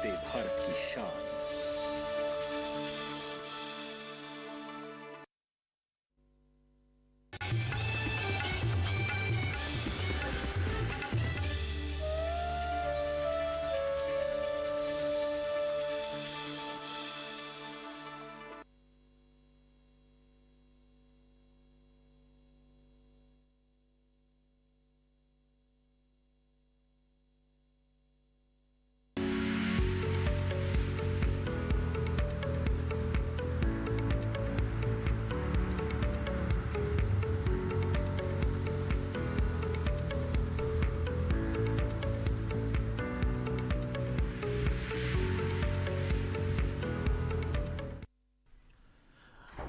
वंदे भारत की शान।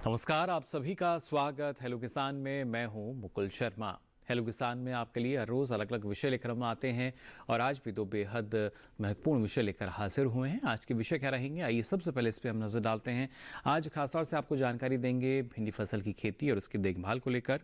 नमस्कार, आप सभी का स्वागत हेलो किसान में। मैं हूं मुकुल शर्मा। हेलो किसान में आपके लिए हर रोज़ अलग अलग विषय लेकर हम आते हैं और आज भी दो बेहद महत्वपूर्ण विषय लेकर हाजिर हुए हैं। आज के विषय क्या रहेंगे, आइए सबसे पहले इस पर हम नज़र डालते हैं। आज खासतौर से आपको जानकारी देंगे भिंडी फसल की खेती और उसकी देखभाल को लेकर,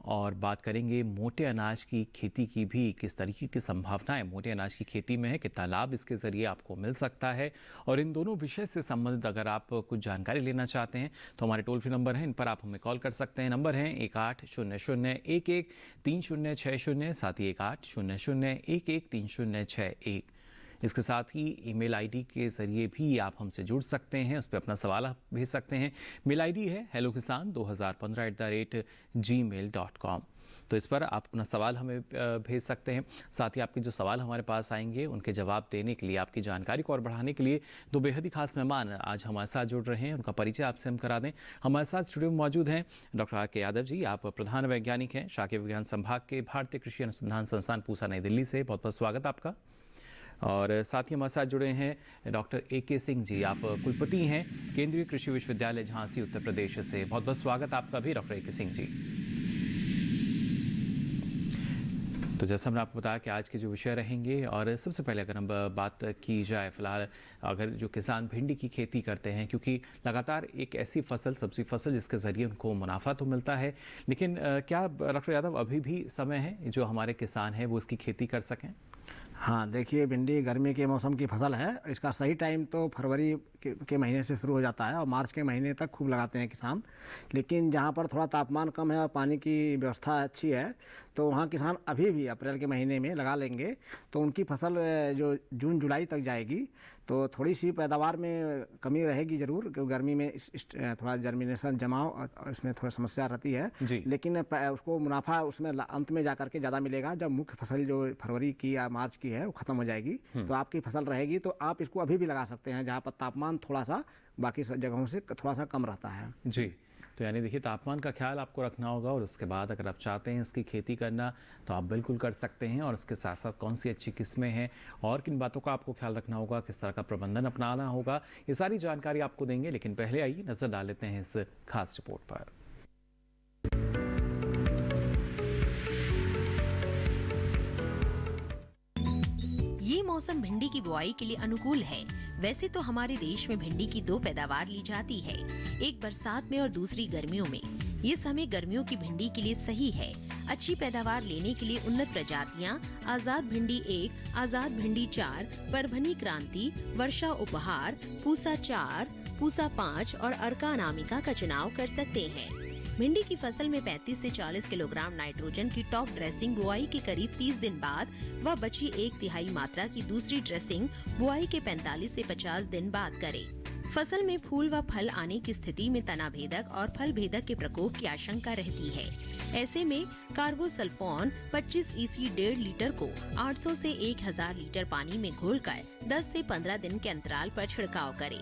और बात करेंगे मोटे अनाज की खेती की भी, किस तरीके की संभावनाएं मोटे अनाज की खेती में है, कितना लाभ इसके ज़रिए आपको मिल सकता है। और इन दोनों विषय से संबंधित अगर आप कुछ जानकारी लेना चाहते हैं तो हमारे टोल फ्री नंबर हैं, इन पर आप हमें कॉल कर सकते हैं। नंबर हैं 1800113060, साथ ही 1800113061। इसके साथ ही ईमेल आईडी के ज़रिए भी आप हमसे जुड़ सकते हैं, उस पर अपना सवाल आप भेज सकते हैं। मेल आईडी है hellokisan2015@gmail.com। तो इस पर आप अपना सवाल हमें भेज सकते हैं। साथ ही आपके जो सवाल हमारे पास आएंगे उनके जवाब देने के लिए, आपकी जानकारी को और बढ़ाने के लिए दो बेहद ही खास मेहमान आज हमारे साथ जुड़ रहे हैं। उनका परिचय आपसे हम करा दें। हमारे साथ स्टूडियो में मौजूद हैं डॉक्टर आर के यादव जी। आप प्रधान वैज्ञानिक हैं शाकीय विज्ञान संभाग के भारतीय कृषि अनुसंधान संस्थान पूसा नई दिल्ली से। बहुत बहुत स्वागत आपका। और साथ ही हमारे साथ जुड़े हैं डॉक्टर AK सिंह जी। आप कुलपति हैं केंद्रीय कृषि विश्वविद्यालय झांसी उत्तर प्रदेश से। बहुत बहुत स्वागत आपका भी डॉक्टर AK सिंह जी। तो जैसा हमने आपको बताया कि आज के जो विषय रहेंगे, और सबसे पहले अगर हम बात की जाए फिलहाल अगर जो किसान भिंडी की खेती करते हैं, क्योंकि लगातार एक ऐसी फसल, सब्जी फसल जिसके ज़रिए उनको मुनाफा तो मिलता है, लेकिन क्या डॉक्टर यादव अभी भी समय है जो हमारे किसान हैं वो इसकी खेती कर सकें? हाँ, देखिए भिंडी गर्मी के मौसम की फसल है। इसका सही टाइम तो फरवरी के महीने से शुरू हो जाता है और मार्च के महीने तक खूब लगाते हैं किसान। लेकिन जहाँ पर थोड़ा तापमान कम है और पानी की व्यवस्था अच्छी है तो वहाँ किसान अभी भी अप्रैल के महीने में लगा लेंगे, तो उनकी फसल जो जून जुलाई तक जाएगी। तो थोड़ी सी पैदावार में कमी रहेगी ज़रूर, क्योंकि गर्मी में थोड़ा जर्मिनेशन जमाव इसमें थोड़ी समस्या रहती है, लेकिन उसको मुनाफा उसमें अंत में जाकर के ज़्यादा मिलेगा जब मुख्य फसल जो फरवरी की या मार्च की है वो ख़त्म हो जाएगी। तो आपकी फसल रहेगी, तो आप इसको अभी भी लगा सकते हैं जहाँ पर तापमान थोड़ा सा बाकी जगहों से थोड़ा सा कम रहता है। जी, तो यानी देखिए तापमान का ख्याल आपको रखना होगा, और उसके बाद अगर आप चाहते हैं इसकी खेती करना तो आप बिल्कुल कर सकते हैं। और इसके साथ साथ कौन सी अच्छी किस्में हैं और किन बातों का आपको ख्याल रखना होगा, किस तरह का प्रबंधन अपनाना होगा, ये सारी जानकारी आपको देंगे। लेकिन पहले आइए नज़र डाल लेते हैं इस खास रिपोर्ट पर। ये मौसम भिंडी की बुआई के लिए अनुकूल है। वैसे तो हमारे देश में भिंडी की दो पैदावार ली जाती है, एक बरसात में और दूसरी गर्मियों में। ये समय गर्मियों की भिंडी के लिए सही है। अच्छी पैदावार लेने के लिए उन्नत प्रजातियां आजाद भिंडी 1, आजाद भिंडी 4, परभनी क्रांति, वर्षा उपहार, पूसा 4, पूसा 5 और अर्का अनामिका का चुनाव कर सकते हैं। भिंडी की फसल में 35 से 40 किलोग्राम नाइट्रोजन की टॉप ड्रेसिंग बुआई के करीब 30 दिन बाद व बची 1/3 मात्रा की दूसरी ड्रेसिंग बुआई के 45 से 50 दिन बाद करें। फसल में फूल व फल आने की स्थिति में तना भेदक और फल भेदक के प्रकोप की आशंका रहती है। ऐसे में कार्बोसल्फोन 25 EC 1.5 लीटर को 800 से 1000 लीटर पानी में घोलकर 10 से 15 दिन के अंतराल पर छिड़काव करें।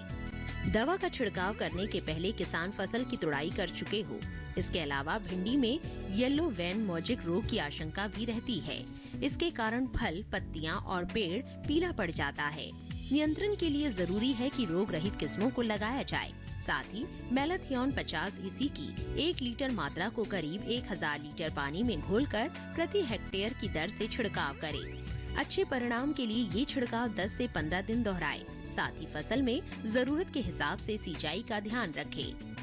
दवा का छिड़काव करने के पहले किसान फसल की तुड़ाई कर चुके हो। इसके अलावा भिंडी में येलो वेन मोजिक रोग की आशंका भी रहती है। इसके कारण फल, पत्तियां और पेड़ पीला पड़ जाता है। नियंत्रण के लिए जरूरी है कि रोग रहित किस्मों को लगाया जाए। साथ ही मेलाथियोन 50 EC की 1 लीटर मात्रा को करीब 1000 लीटर पानी में घोलकर प्रति हेक्टेयर की दर से छिड़काव करें। अच्छे परिणाम के लिए ये छिड़काव 10 से 15 दिन दोहराए। साथ ही फसल में जरूरत के हिसाब से सिंचाई का ध्यान रखें।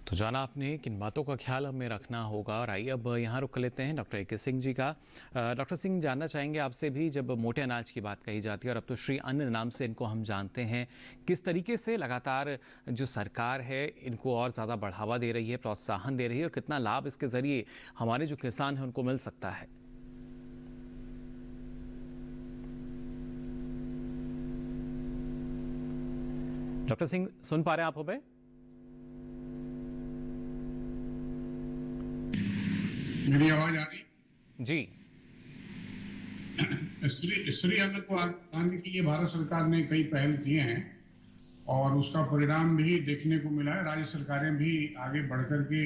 तो जाना आपने किन बातों का ख्याल हमें रखना होगा। और आइए अब यहाँ रुक लेते हैं डॉक्टर ए.के. सिंह जी का। डॉक्टर सिंह, जानना चाहेंगे आपसे भी, जब मोटे अनाज की बात कही जाती है और अब तो श्री अन्न नाम से इनको हम जानते हैं, किस तरीके से लगातार जो सरकार है इनको और ज़्यादा बढ़ावा दे रही है, प्रोत्साहन दे रही है, और कितना लाभ इसके ज़रिए हमारे जो किसान हैं उनको मिल सकता है? डॉक्टर सिंह, सुन पा रहे हैं आप हमें? मेरी आवाज आ रही? जी। श्री अन्न को आगे बढ़ाने के लिए भारत सरकार ने कई पहल किए हैं और उसका परिणाम भी देखने को मिला है। राज्य सरकारें भी आगे बढ़ कर के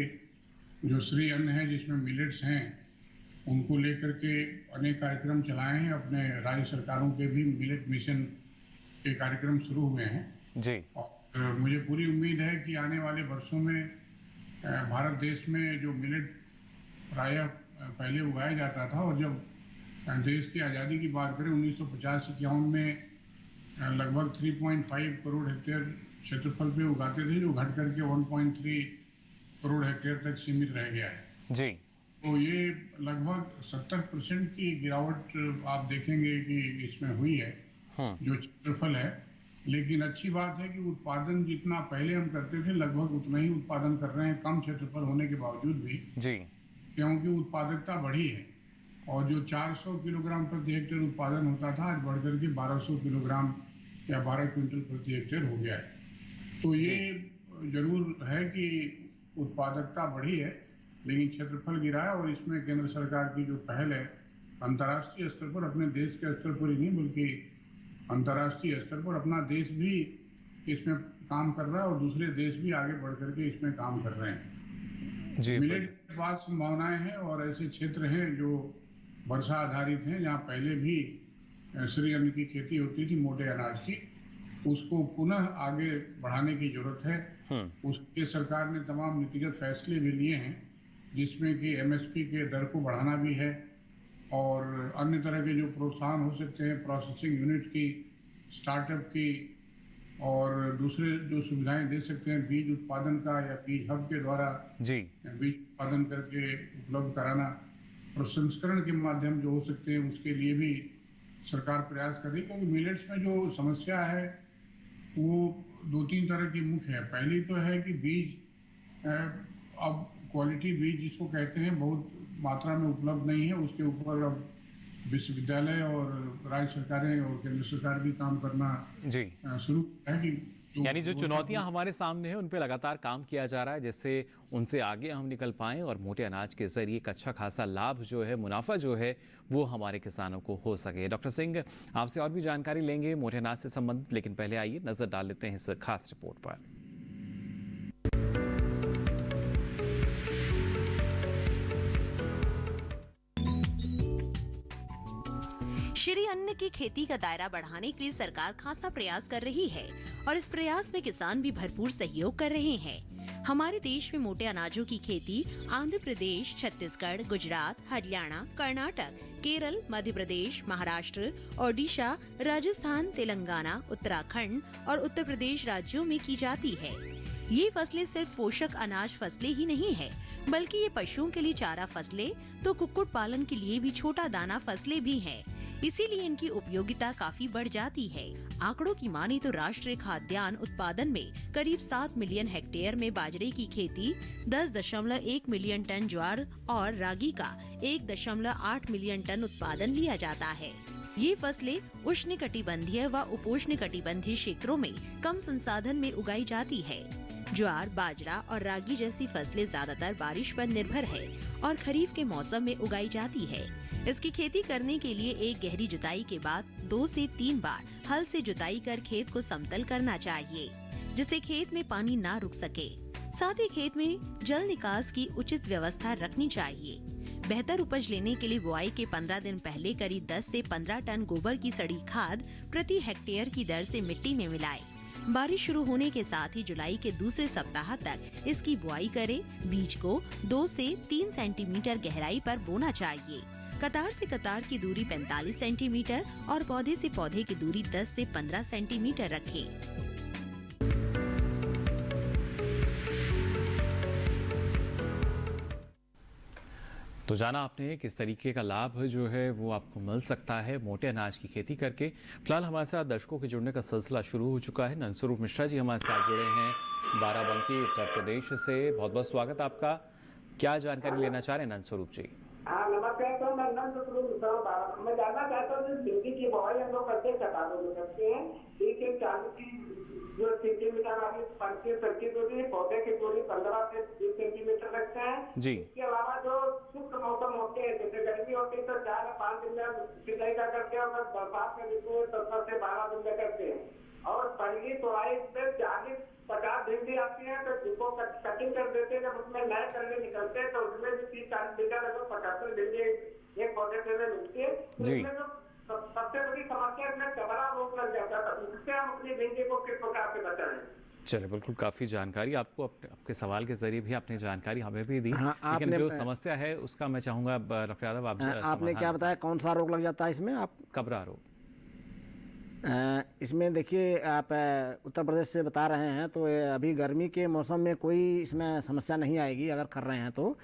जो श्री अन्न है, जिसमें मिलेट्स हैं, उनको लेकर के अनेक कार्यक्रम चलाए हैं। अपने राज्य सरकारों के भी मिलेट मिशन के कार्यक्रम शुरू हुए हैं जी। और मुझे पूरी उम्मीद है कि आने वाले वर्षों में भारत देश में जो मिलेट प्रायः पहले उगाया जाता था, और जब देश की आज़ादी की बात करें 1950-51 में लगभग 3.5 करोड़ हेक्टेयर क्षेत्रफल पे उगाते थे, जो घट करके 1.3 करोड़ हेक्टेयर तक सीमित रह गया है जी। तो ये लगभग 70% की गिरावट आप देखेंगे कि इसमें हुई है जो क्षेत्रफल है। लेकिन अच्छी बात है कि उत्पादन जितना पहले हम करते थे, लगभग उतना ही उत्पादन कर रहे हैं, कम क्षेत्रफल होने के बावजूद भी जी। क्योंकि उत्पादकता बढ़ी है और जो 400 किलोग्राम प्रति हेक्टेयर उत्पादन होता था, आज बढ़कर के 1200 किलोग्राम या 12 क्विंटल प्रति हेक्टेयर हो गया है। तो ये जरूर है कि उत्पादकता बढ़ी है, लेकिन क्षेत्रफल गिरा है। और इसमें केंद्र सरकार की जो पहल है, अंतर्राष्ट्रीय स्तर पर, अपने देश के स्तर पर ही नहीं बल्कि अंतर्राष्ट्रीय स्तर पर अपना देश भी इसमें काम कर रहा है और दूसरे देश भी आगे बढ़ करके इसमें काम कर रहे हैं जी। मिलेट के बाद संभावनाएं हैं और ऐसे क्षेत्र हैं जो वर्षा आधारित हैं, जहाँ पहले भी श्री अन्न की खेती होती थी, मोटे अनाज की, उसको पुनः आगे बढ़ाने की जरूरत है। उसके सरकार ने तमाम नीतिगत फैसले भी लिए हैं, जिसमें कि एमएसपी के दर को बढ़ाना भी है और अन्य तरह के जो प्रोत्साहन हो सकते हैं, प्रोसेसिंग यूनिट की, स्टार्टअप की, और दूसरे जो सुविधाएं दे सकते हैं, बीज उत्पादन का या बीज हब के द्वारा जी बीज उत्पादन करके उपलब्ध कराना, प्रसंस्करण के माध्यम जो हो सकते हैं, उसके लिए भी सरकार प्रयास कर रही है। क्योंकि मिलेट्स में जो समस्या है वो 2-3 तरह की मुख्य है। पहली तो है कि बीज, अब क्वालिटी बीज जिसको कहते हैं, बहुत मात्रा में उपलब्ध नहीं है। उसके ऊपर अब विश्वविद्यालय और राज्य सरकारें और केंद्र सरकार भी काम करना जी शुरू है कि यानी जो चुनौतियां हमारे सामने हैं उन पे लगातार काम किया जा रहा है, जिससे उनसे आगे हम निकल पाएं और मोटे अनाज के जरिए एक अच्छा खासा लाभ जो है, मुनाफा जो है, वो हमारे किसानों को हो सके। डॉक्टर सिंह, आपसे और भी जानकारी लेंगे मोटे अनाज से संबंधित, लेकिन पहले आइए नजर डाल लेते हैं इस खास रिपोर्ट पर। श्री अन्न की खेती का दायरा बढ़ाने के लिए सरकार खासा प्रयास कर रही है और इस प्रयास में किसान भी भरपूर सहयोग कर रहे हैं। हमारे देश में मोटे अनाजों की खेती आंध्र प्रदेश, छत्तीसगढ़, गुजरात, हरियाणा, कर्नाटक, केरल, मध्य प्रदेश, महाराष्ट्र, ओडिशा, राजस्थान, तेलंगाना, उत्तराखंड और उत्तर प्रदेश राज्यों में की जाती है। ये फसलें सिर्फ पोषक अनाज फसलें ही नहीं है, बल्कि ये पशुओं के लिए चारा फसलें, तो कुक्कुट पालन के लिए भी छोटा दाना फसलें भी हैं। इसीलिए इनकी उपयोगिता काफी बढ़ जाती है। आंकड़ों की माने तो राष्ट्रीय खाद्यान्न उत्पादन में करीब 7 मिलियन हेक्टेयर में बाजरे की खेती, 10.1 मिलियन टन ज्वार और रागी का 1.8 मिलियन टन उत्पादन लिया जाता है। ये फसलें उष्णकटिबंधीय व उपोष्णकटिबंधीय क्षेत्रों में कम संसाधन में उगाई जाती है। ज्वार, बाजरा और रागी जैसी फसलें ज्यादातर बारिश पर निर्भर है और खरीफ के मौसम में उगाई जाती है। इसकी खेती करने के लिए एक गहरी जुताई के बाद 2 से 3 बार हल से जुताई कर खेत को समतल करना चाहिए, जिससे खेत में पानी ना रुक सके। साथ ही खेत में जल निकास की उचित व्यवस्था रखनी चाहिए। बेहतर उपज लेने के लिए बुआई के 15 दिन पहले करीब 10 से 15 टन गोबर की सड़ी खाद प्रति हेक्टेयर की दर से मिट्टी में मिलाएं। बारिश शुरू होने के साथ ही जुलाई के दूसरे सप्ताह तक इसकी बुआई करें। बीज को 2 से 3 सेंटीमीटर गहराई पर बोना चाहिए। कतार से कतार की दूरी 45 सेंटीमीटर और पौधे से पौधे की दूरी 10 से 15 सेंटीमीटर रखें। तो जाना आपने किस तरीके का लाभ जो है वो आपको मिल सकता है मोटे अनाज की खेती करके। फिलहाल हमारे साथ दर्शकों के जुड़ने का सिलसिला शुरू हो चुका है। नंदस्वरूप मिश्रा जी हमारे साथ जुड़े हैं बाराबंकी उत्तर प्रदेश से। बहुत बहुत स्वागत आपका। क्या जानकारी लेना चाह रहे हैं नंदस्वरूप जी? हाँ नमस्कार सर, मैं नंदस्वरूप मिश्रा हूँ। मैं जानना चाहता हूँ भिंडी की बुआई हम लोग कैसे करते हैं। एक 40 जो सेंटीमीटर वाली 25-25 दूरी, पौधे की दूरी 15 से 20 सेंटीमीटर रखते हैं जी। इसके अलावा जो शुष्क मौसम होते हैं, जैसे गर्मी होती है तो 4 या 5 दिन में सिंचाई का करते हैं, और बरसात में ऋतु में 10 से 12 दिन में करते हैं। और पहली तोड़ाई में 40-50 भिंडी आती है तो जिसको कटिंग कर देते हैं। जब उसमें नए कलमे निकलते हैं तो उसमें भी 30-40 बीघा लगभग 75 भिंडी एक पौधे से मिलती है। जी। सबसे बड़ी समस्या इसमें कबरा रोग लग जाता है, तो उससे हम अपनी भिंडी को किस प्रकार से बचाएं? चलिए, बिल्कुल काफ़ी जानकारी आपको आपके सवाल के जरिए भी आपने जानकारी हमें भी दी। हाँ, लेकिन जो समस्या है उसका मैं चाहूँगा डॉक्टर यादव आप आपने क्या बताया कौन सा रोग लग जाता है इसमें? आप कबरा रोग। इसमें देखिए, आप उत्तर प्रदेश से बता रहे हैं तो अभी गर्मी के मौसम में कोई इसमें समस्या नहीं आएगी अगर कर रहे हैं तो।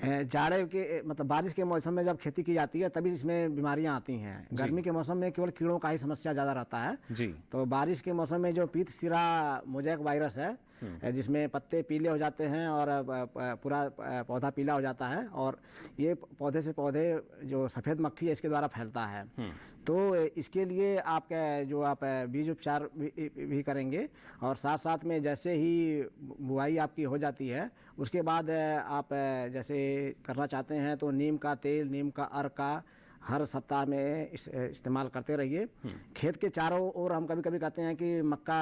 जाड़े के मतलब बारिश के मौसम में जब खेती की जाती है तभी इसमें बीमारियां आती हैं। गर्मी के मौसम में केवल कीड़ों का ही समस्या ज़्यादा रहता है जी। तो बारिश के मौसम में जो पीत सिरा मोजैक वायरस है, जिसमें पत्ते पीले हो जाते हैं और पूरा पौधा पीला हो जाता है, और ये पौधे से पौधे जो सफ़ेद मक्खी है इसके द्वारा फैलता है। तो इसके लिए आपका जो आप बीज उपचार भी करेंगे, और साथ साथ में जैसे ही बुआई आपकी हो जाती है उसके बाद आप जैसे करना चाहते हैं तो नीम का तेल, नीम का अर्क हर सप्ताह में इस्तेमाल करते रहिए। खेत के चारों ओर हम कभी कभी कहते हैं कि मक्का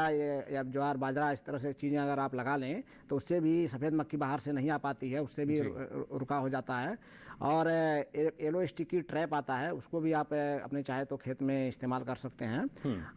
या ज्वार बाजरा इस तरह से चीज़ें अगर आप लगा लें तो उससे भी सफ़ेद मक्खी बाहर से नहीं आ पाती है, उससे भी रुका हो जाता है। और येलो स्टिकी ट्रैप आता है, उसको भी आप अपने चाहे तो खेत में इस्तेमाल कर सकते हैं।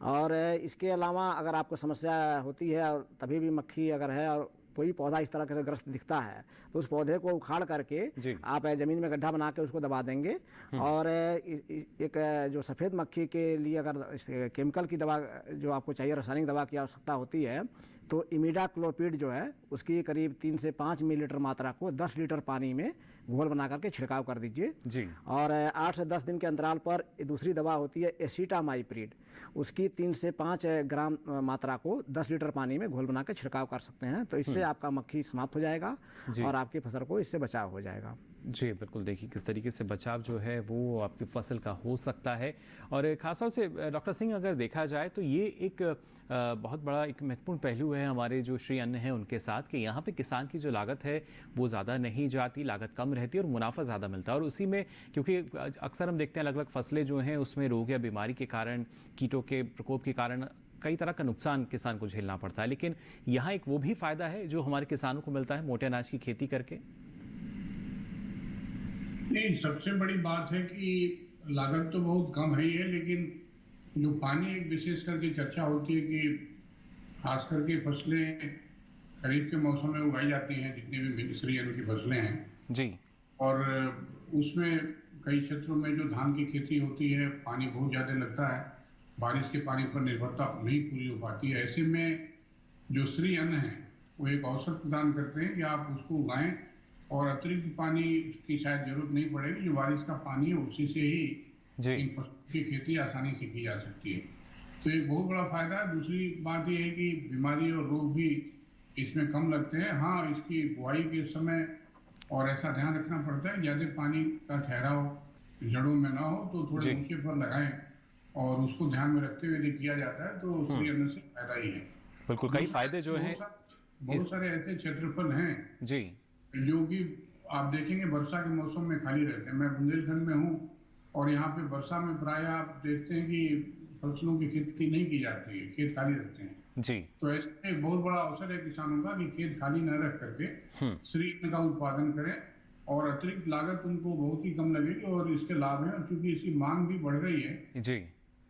और इसके अलावा अगर आपको समस्या होती है और तभी भी मक्खी अगर है और कोई पौधा इस तरह से ग्रस्त दिखता है तो उस पौधे को उखाड़ करके आप ज़मीन में गड्ढा बना के उसको दबा देंगे। और एक जो सफ़ेद मक्खी के लिए अगर केमिकल की दवा जो आपको चाहिए, रासायनिक दवा की आवश्यकता होती है, तो इमिडाक्लोपिड जो है उसकी करीब 3 से 5 मिलीलीटर मात्रा को 10 लीटर पानी में घोल बना करके छिड़काव कर दीजिए जी। और 8 से 10 दिन के अंतराल पर दूसरी दवा होती है एसिटामाइप्रिड, उसकी 3 से 5 ग्राम मात्रा को 10 लीटर पानी में घोल बना के छिड़काव कर सकते हैं। तो इससे आपका मक्खी समाप्त हो जाएगा और आपकी फसल को इससे बचाव हो जाएगा। जी बिल्कुल, देखिए किस तरीके से बचाव जो है वो आपकी फसल का हो सकता है। और खासतौर से डॉक्टर सिंह अगर देखा जाए तो ये एक बहुत बड़ा एक महत्वपूर्ण पहलू है हमारे जो श्री अन्न है उनके साथ, कि यहाँ पे किसान की जो लागत है वो ज़्यादा नहीं जाती, लागत कम रहती है और मुनाफा ज़्यादा मिलता है। और उसी में क्योंकि अक्सर हम देखते हैं अलग अलग फसलें जो हैं उसमें रोग या बीमारी के कारण, कीटों के प्रकोप के कारण कई तरह का नुकसान किसान को झेलना पड़ता है, लेकिन यहाँ एक वो भी फ़ायदा है जो हमारे किसानों को मिलता है मोटे अनाज की खेती करके। नहीं, सबसे बड़ी बात है कि लागत तो बहुत कम है ही है, लेकिन जो पानी एक विशेष करके चर्चा होती है कि खास करके फसलें खरीफ के मौसम में उगाई जाती हैं, जितनी भी श्री अन्न की फसलें हैं जी, और उसमें कई क्षेत्रों में जो धान की खेती होती है पानी बहुत ज़्यादा लगता है, बारिश के पानी पर निर्भरता नहीं पूरी हो पाती है। ऐसे में जो श्री अन्न है वो एक अवसर प्रदान करते हैं कि आप उसको उगाएं और अतिरिक्त पानी की शायद जरूरत नहीं पड़ेगी, जो बारिश का पानी है उसी से ही इन फसलों की खेती आसानी से की जा सकती है। तो एक बहुत बड़ा फायदा है। दूसरी बात यह है कि बीमारी और रोग भी इसमें कम लगते हैं। हाँ, इसकी बुआई के समय और ऐसा ध्यान रखना पड़ता है ज़्यादा पानी का ठहराव जड़ों में ना हो, तो थोड़े ऊंचे पर लगाएं और उसको ध्यान में रखते हुए किया जाता है तो श्री अन्न से फायदा ही है। बिल्कुल, कई फायदे जो हैं, बहुत सारे ऐसे क्षेत्रफल हैं जी जो कि आप देखेंगे वर्षा के मौसम में खाली रहते हैं। मैं बुंदेलखंड में हूँ और यहाँ पे वर्षा में प्राय आप देखते हैं कि फसलों की खेती नहीं की जाती है, खेत खाली रहते हैं जी। तो ऐसे एक बहुत बड़ा अवसर है किसानों का कि खेत खाली न रख करके श्री अन्न का उत्पादन करें और अतिरिक्त लागत उनको बहुत ही कम लगेगी और इसके लाभ हैं। और चूंकि इसकी मांग भी बढ़ रही है जी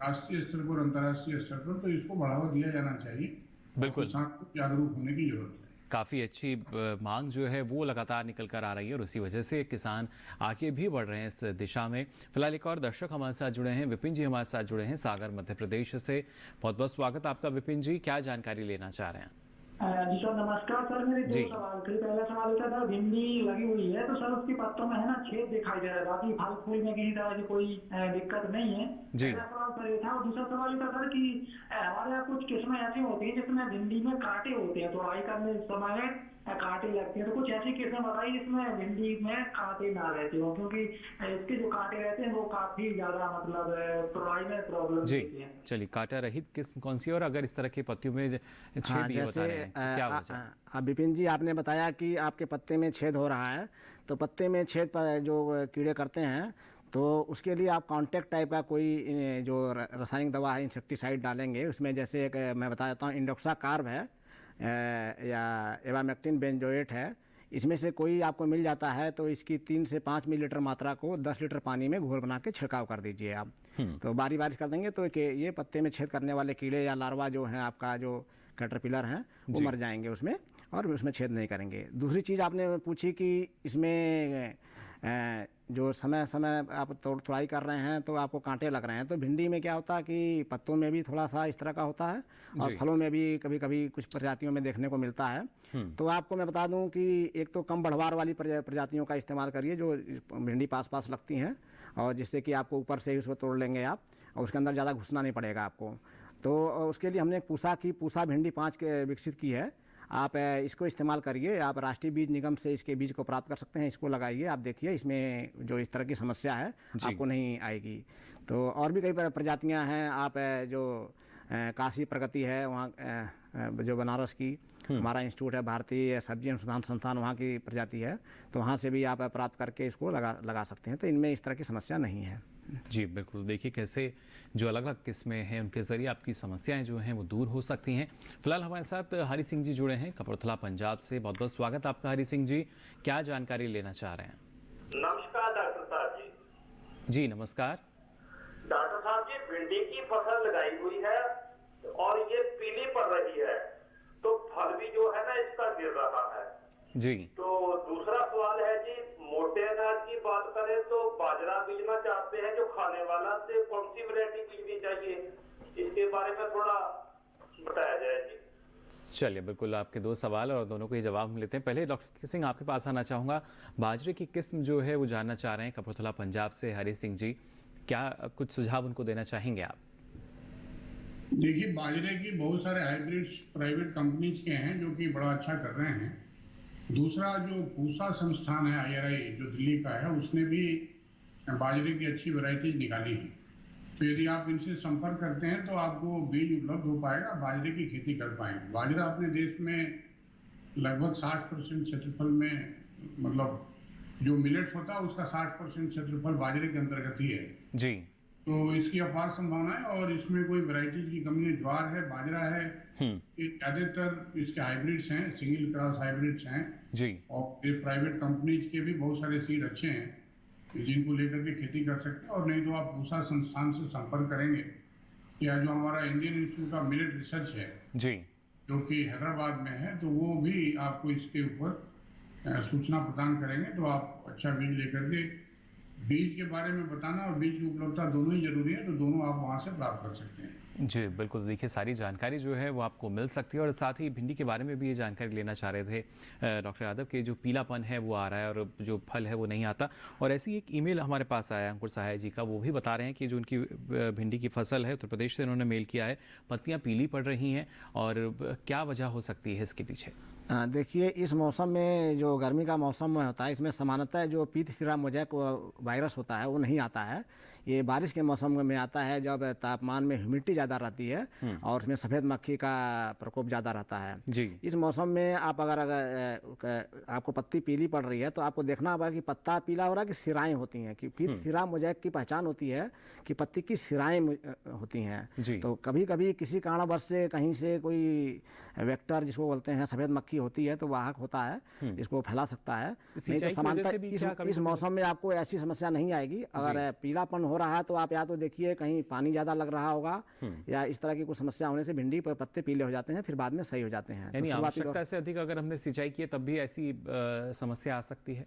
राष्ट्रीय स्तर पर, अंतर्राष्ट्रीय स्तर पर, तो इसको बढ़ावा दिया जाना चाहिए। बिल्कुल, किसान को जागरूक होने की जरूरत है। काफ़ी अच्छी मांग जो है वो लगातार निकल कर आ रही है और उसी वजह से किसान आगे भी बढ़ रहे हैं इस दिशा में। फिलहाल एक और दर्शक हमारे साथ जुड़े हैं, विपिन जी हमारे साथ जुड़े हैं सागर मध्य प्रदेश से। बहुत बहुत स्वागत आपका विपिन जी, क्या जानकारी लेना चाह रहे हैं? जी सर नमस्कार सर, मेरे दो जी। सवाल थे। पहला सवाल था सर, भिंडी लगी हुई है तो सर उसके पत्तों में है ना छेद दिखाई दे रहा है, बाकी फल फूल में किसी तरह की कोई दिक्कत नहीं है। जी। पहला सवाल सर ये था। और दूसरा सवाल ये था सर कि हमारे यहाँ कुछ किस्में ऐसी होती हैं जिसमें भिंडी में कांटे होते हैं, तोड़ाई करने के समय कांटे लगते हैं, तो कुछ ऐसी किस्में बताइए जिसमें भिंडी में कांटे ना रहते हो, क्योंकि इसके जो कांटे रहते हैं वो काफी ज्यादा मतलब तोड़ाई में प्रॉब्लम जी, देते हैं। चलिए कांटा रहित किस्म कौन सी है, और अगर इस तरह के पत्तियों में छेद हाँ, ये बता रहे हैं तो क्या जैसे वजह? विपिन जी आपने बताया कि आपके पत्ते में छेद हो रहा है, तो पत्ते में छेद पर जो कीड़े करते हैं तो उसके लिए आप कॉन्टैक्ट टाइप का कोई जो रासायनिक दवा है, इंसेक्टिसाइड डालेंगे उसमें। जैसे एक मैं बता देता हूँ, इंडोक्सा कार्ब है या एवामेक्टिन बेंजोएट है, इसमें से कोई आपको मिल जाता है तो इसकी 3 से 5 मिलीलीटर मात्रा को 10 लीटर पानी में घोल बना के छिड़काव कर दीजिए आप। तो बारी बारिश कर देंगे तो ये पत्ते में छेद करने वाले कीड़े या लार्वा जो हैं आपका जो कैटरपिलर हैं वो मर जाएंगे उसमें, और उसमें छेद नहीं करेंगे। दूसरी चीज़ आपने पूछी कि इसमें जो समय समय आप तोड़ाई कर रहे हैं तो आपको कांटे लग रहे हैं, तो भिंडी में क्या होता है कि पत्तों में भी थोड़ा सा इस तरह का होता है और फलों में भी कभी कभी कुछ प्रजातियों में देखने को मिलता है। तो आपको मैं बता दूं कि एक तो कम बढ़वार वाली प्रजातियों का इस्तेमाल करिए जो भिंडी पास पास लगती हैं, और जिससे कि आपको ऊपर से ही उसको तोड़ लेंगे आप और उसके अंदर ज़्यादा घुसना नहीं पड़ेगा आपको। तो उसके लिए हमने पूसा भिंडी 5 के विकसित की है। आप इसको इस्तेमाल करिए। आप राष्ट्रीय बीज निगम से इसके बीज को प्राप्त कर सकते हैं, इसको लगाइए। आप देखिए इसमें जो इस तरह की समस्या है आपको नहीं आएगी। तो और भी कई प्रजातियां हैं। आप जो काशी प्रगति है वहाँ जो बनारस की हमारा इंस्टीट्यूट है, भारतीय सब्जी अनुसंधान संस्थान, वहाँ की प्रजाति है, तो वहाँ से भी आप प्राप्त करके इसको लगा सकते हैं। तो इनमें इस तरह की समस्या नहीं है। जी बिल्कुल, देखिए कैसे जो अलग अलग किस्में हैं उनके ज़रिए आपकी समस्याएं जो हैं वो दूर हो सकती हैं। फिलहाल हमारे साथ हरी सिंह जी जुड़े हैं कपूरथला पंजाब से। बहुत बहुत स्वागत आपका हरी सिंह जी, क्या जानकारी लेना चाह रहे हैं? नमस्कार डॉक्टर साहब जी। जी नमस्कार। डॉक्टर साहब जी, भिंडी की फसल लगाई हुई है और ये पीली पड़ रही है, तो फल भी जो है ना इसका गिर रहा है जी। तो दूसरा सवाल है जी, मोटे अनाज की बात करें तो बाजरा बीजना चाहते हैं जो खाने वाला, से कौन सी वैरायटी बीजनी चाहिए, इसके बारे में थोड़ा बताया जाए जी। चलिए बिल्कुल, आपके 2 सवाल और दोनों को ही जवाब हम लेते हैं। पहले डॉक्टर सिंह आपके पास आना चाहूँगा, बाजरे की किस्म जो है वो जानना चाह रहे हैं कपूरथला पंजाब से हरी सिंह जी, क्या कुछ सुझाव उनको देना चाहेंगे आप? देखिए, बाजरे की बहुत सारे हाइब्रिड्स प्राइवेट कंपनीज के हैं जो कि बड़ा अच्छा कर रहे हैं। दूसरा जो पूसा संस्थान है IRI जो दिल्ली का है, उसने भी बाजरे की अच्छी वैरायटीज निकाली है। तो यदि आप इनसे संपर्क करते हैं तो आपको बीज उपलब्ध हो पाएगा, बाजरे की खेती कर पाएंगे। बाजरा अपने देश में लगभग 60% क्षेत्रफल में, मतलब जो मिलेट्स होता है उसका 60% क्षेत्रफल बाजरे के अंतर्गत ही है जी। तो इसकी अपार संभावना है और इसमें कोई वैरायटीज की कमी नहीं। ज्वार है, बाजरा है, ये ज्यादातर इसके हाइब्रिड्स हैं, सिंगल क्रॉस हाइब्रिड्स हैं जी। और ये प्राइवेट कंपनीज के भी बहुत सारे सीड अच्छे हैं जिनको लेकर के खेती कर सकते हैं। और नहीं तो आप पूसा संस्थान से संपर्क करेंगे या जो हमारा Indian institute of millet research है जी, जो कि हैदराबाद में है, तो वो भी आपको इसके ऊपर सूचना प्रदान करेंगे। तो आप अच्छा बीज लेकर के, बीज के बारे में बताना और बीज की उपलब्धता दोनों ही जरूरी है, तो दोनों आप वहाँ से प्राप्त कर सकते हैं। जी बिल्कुल, देखिए सारी जानकारी जो है वो आपको मिल सकती है। और साथ ही भिंडी के बारे में भी ये जानकारी लेना चाह रहे थे डॉक्टर यादव के, जो पीलापन है वो आ रहा है और जो फल है वो नहीं आता। और ऐसी एक ईमेल हमारे पास आया अंकुर सहाय जी का, वो भी बता रहे हैं कि जो उनकी भिंडी की फसल है उत्तर प्रदेश से उन्होंने मेल किया है, पत्तियाँ पीली पड़ रही हैं और क्या वजह हो सकती है इसके पीछे? देखिए, इस मौसम में जो गर्मी का मौसम होता है, इसमें सामान्यतः जो पीत सिरा मोज़ेक वायरस होता है वो नहीं आता है। ये बारिश के मौसम में आता है जब तापमान में ह्यूमिडिटी ज़्यादा रहती है और उसमें सफ़ेद मक्खी का प्रकोप ज़्यादा रहता है जी। इस मौसम में आप अगर आपको पत्ती पीली पड़ रही है तो आपको देखना होगा कि पत्ता पीला हो रहा है कि सिराएं होती हैं। कि पीत सिरा मोज़ेक की पहचान होती है कि पत्ती की सिराएं होती हैं। तो कभी कभी किसी कारणवश से कहीं से कोई वेक्टर जिसको बोलते हैं सफ़ेद मक्खी होती है तो वाहक होता है, इसको फैला सकता है। नहीं तो सामान्यतः इस मौसम में आपको ऐसी समस्या नहीं आएगी। अगर पीलापन हो रहा है तो आप या तो देखिए कहीं पानी ज़्यादा लग रहा होगा या इस तरह की कुछ समस्या होने से भिंडी पर पत्ते पीले हो जाते हैं, फिर बाद में सही हो जाते हैं। यानी आवश्यकता से अधिक अगर हमने सिंचाई की है तब भी ऐसी समस्या आ सकती है?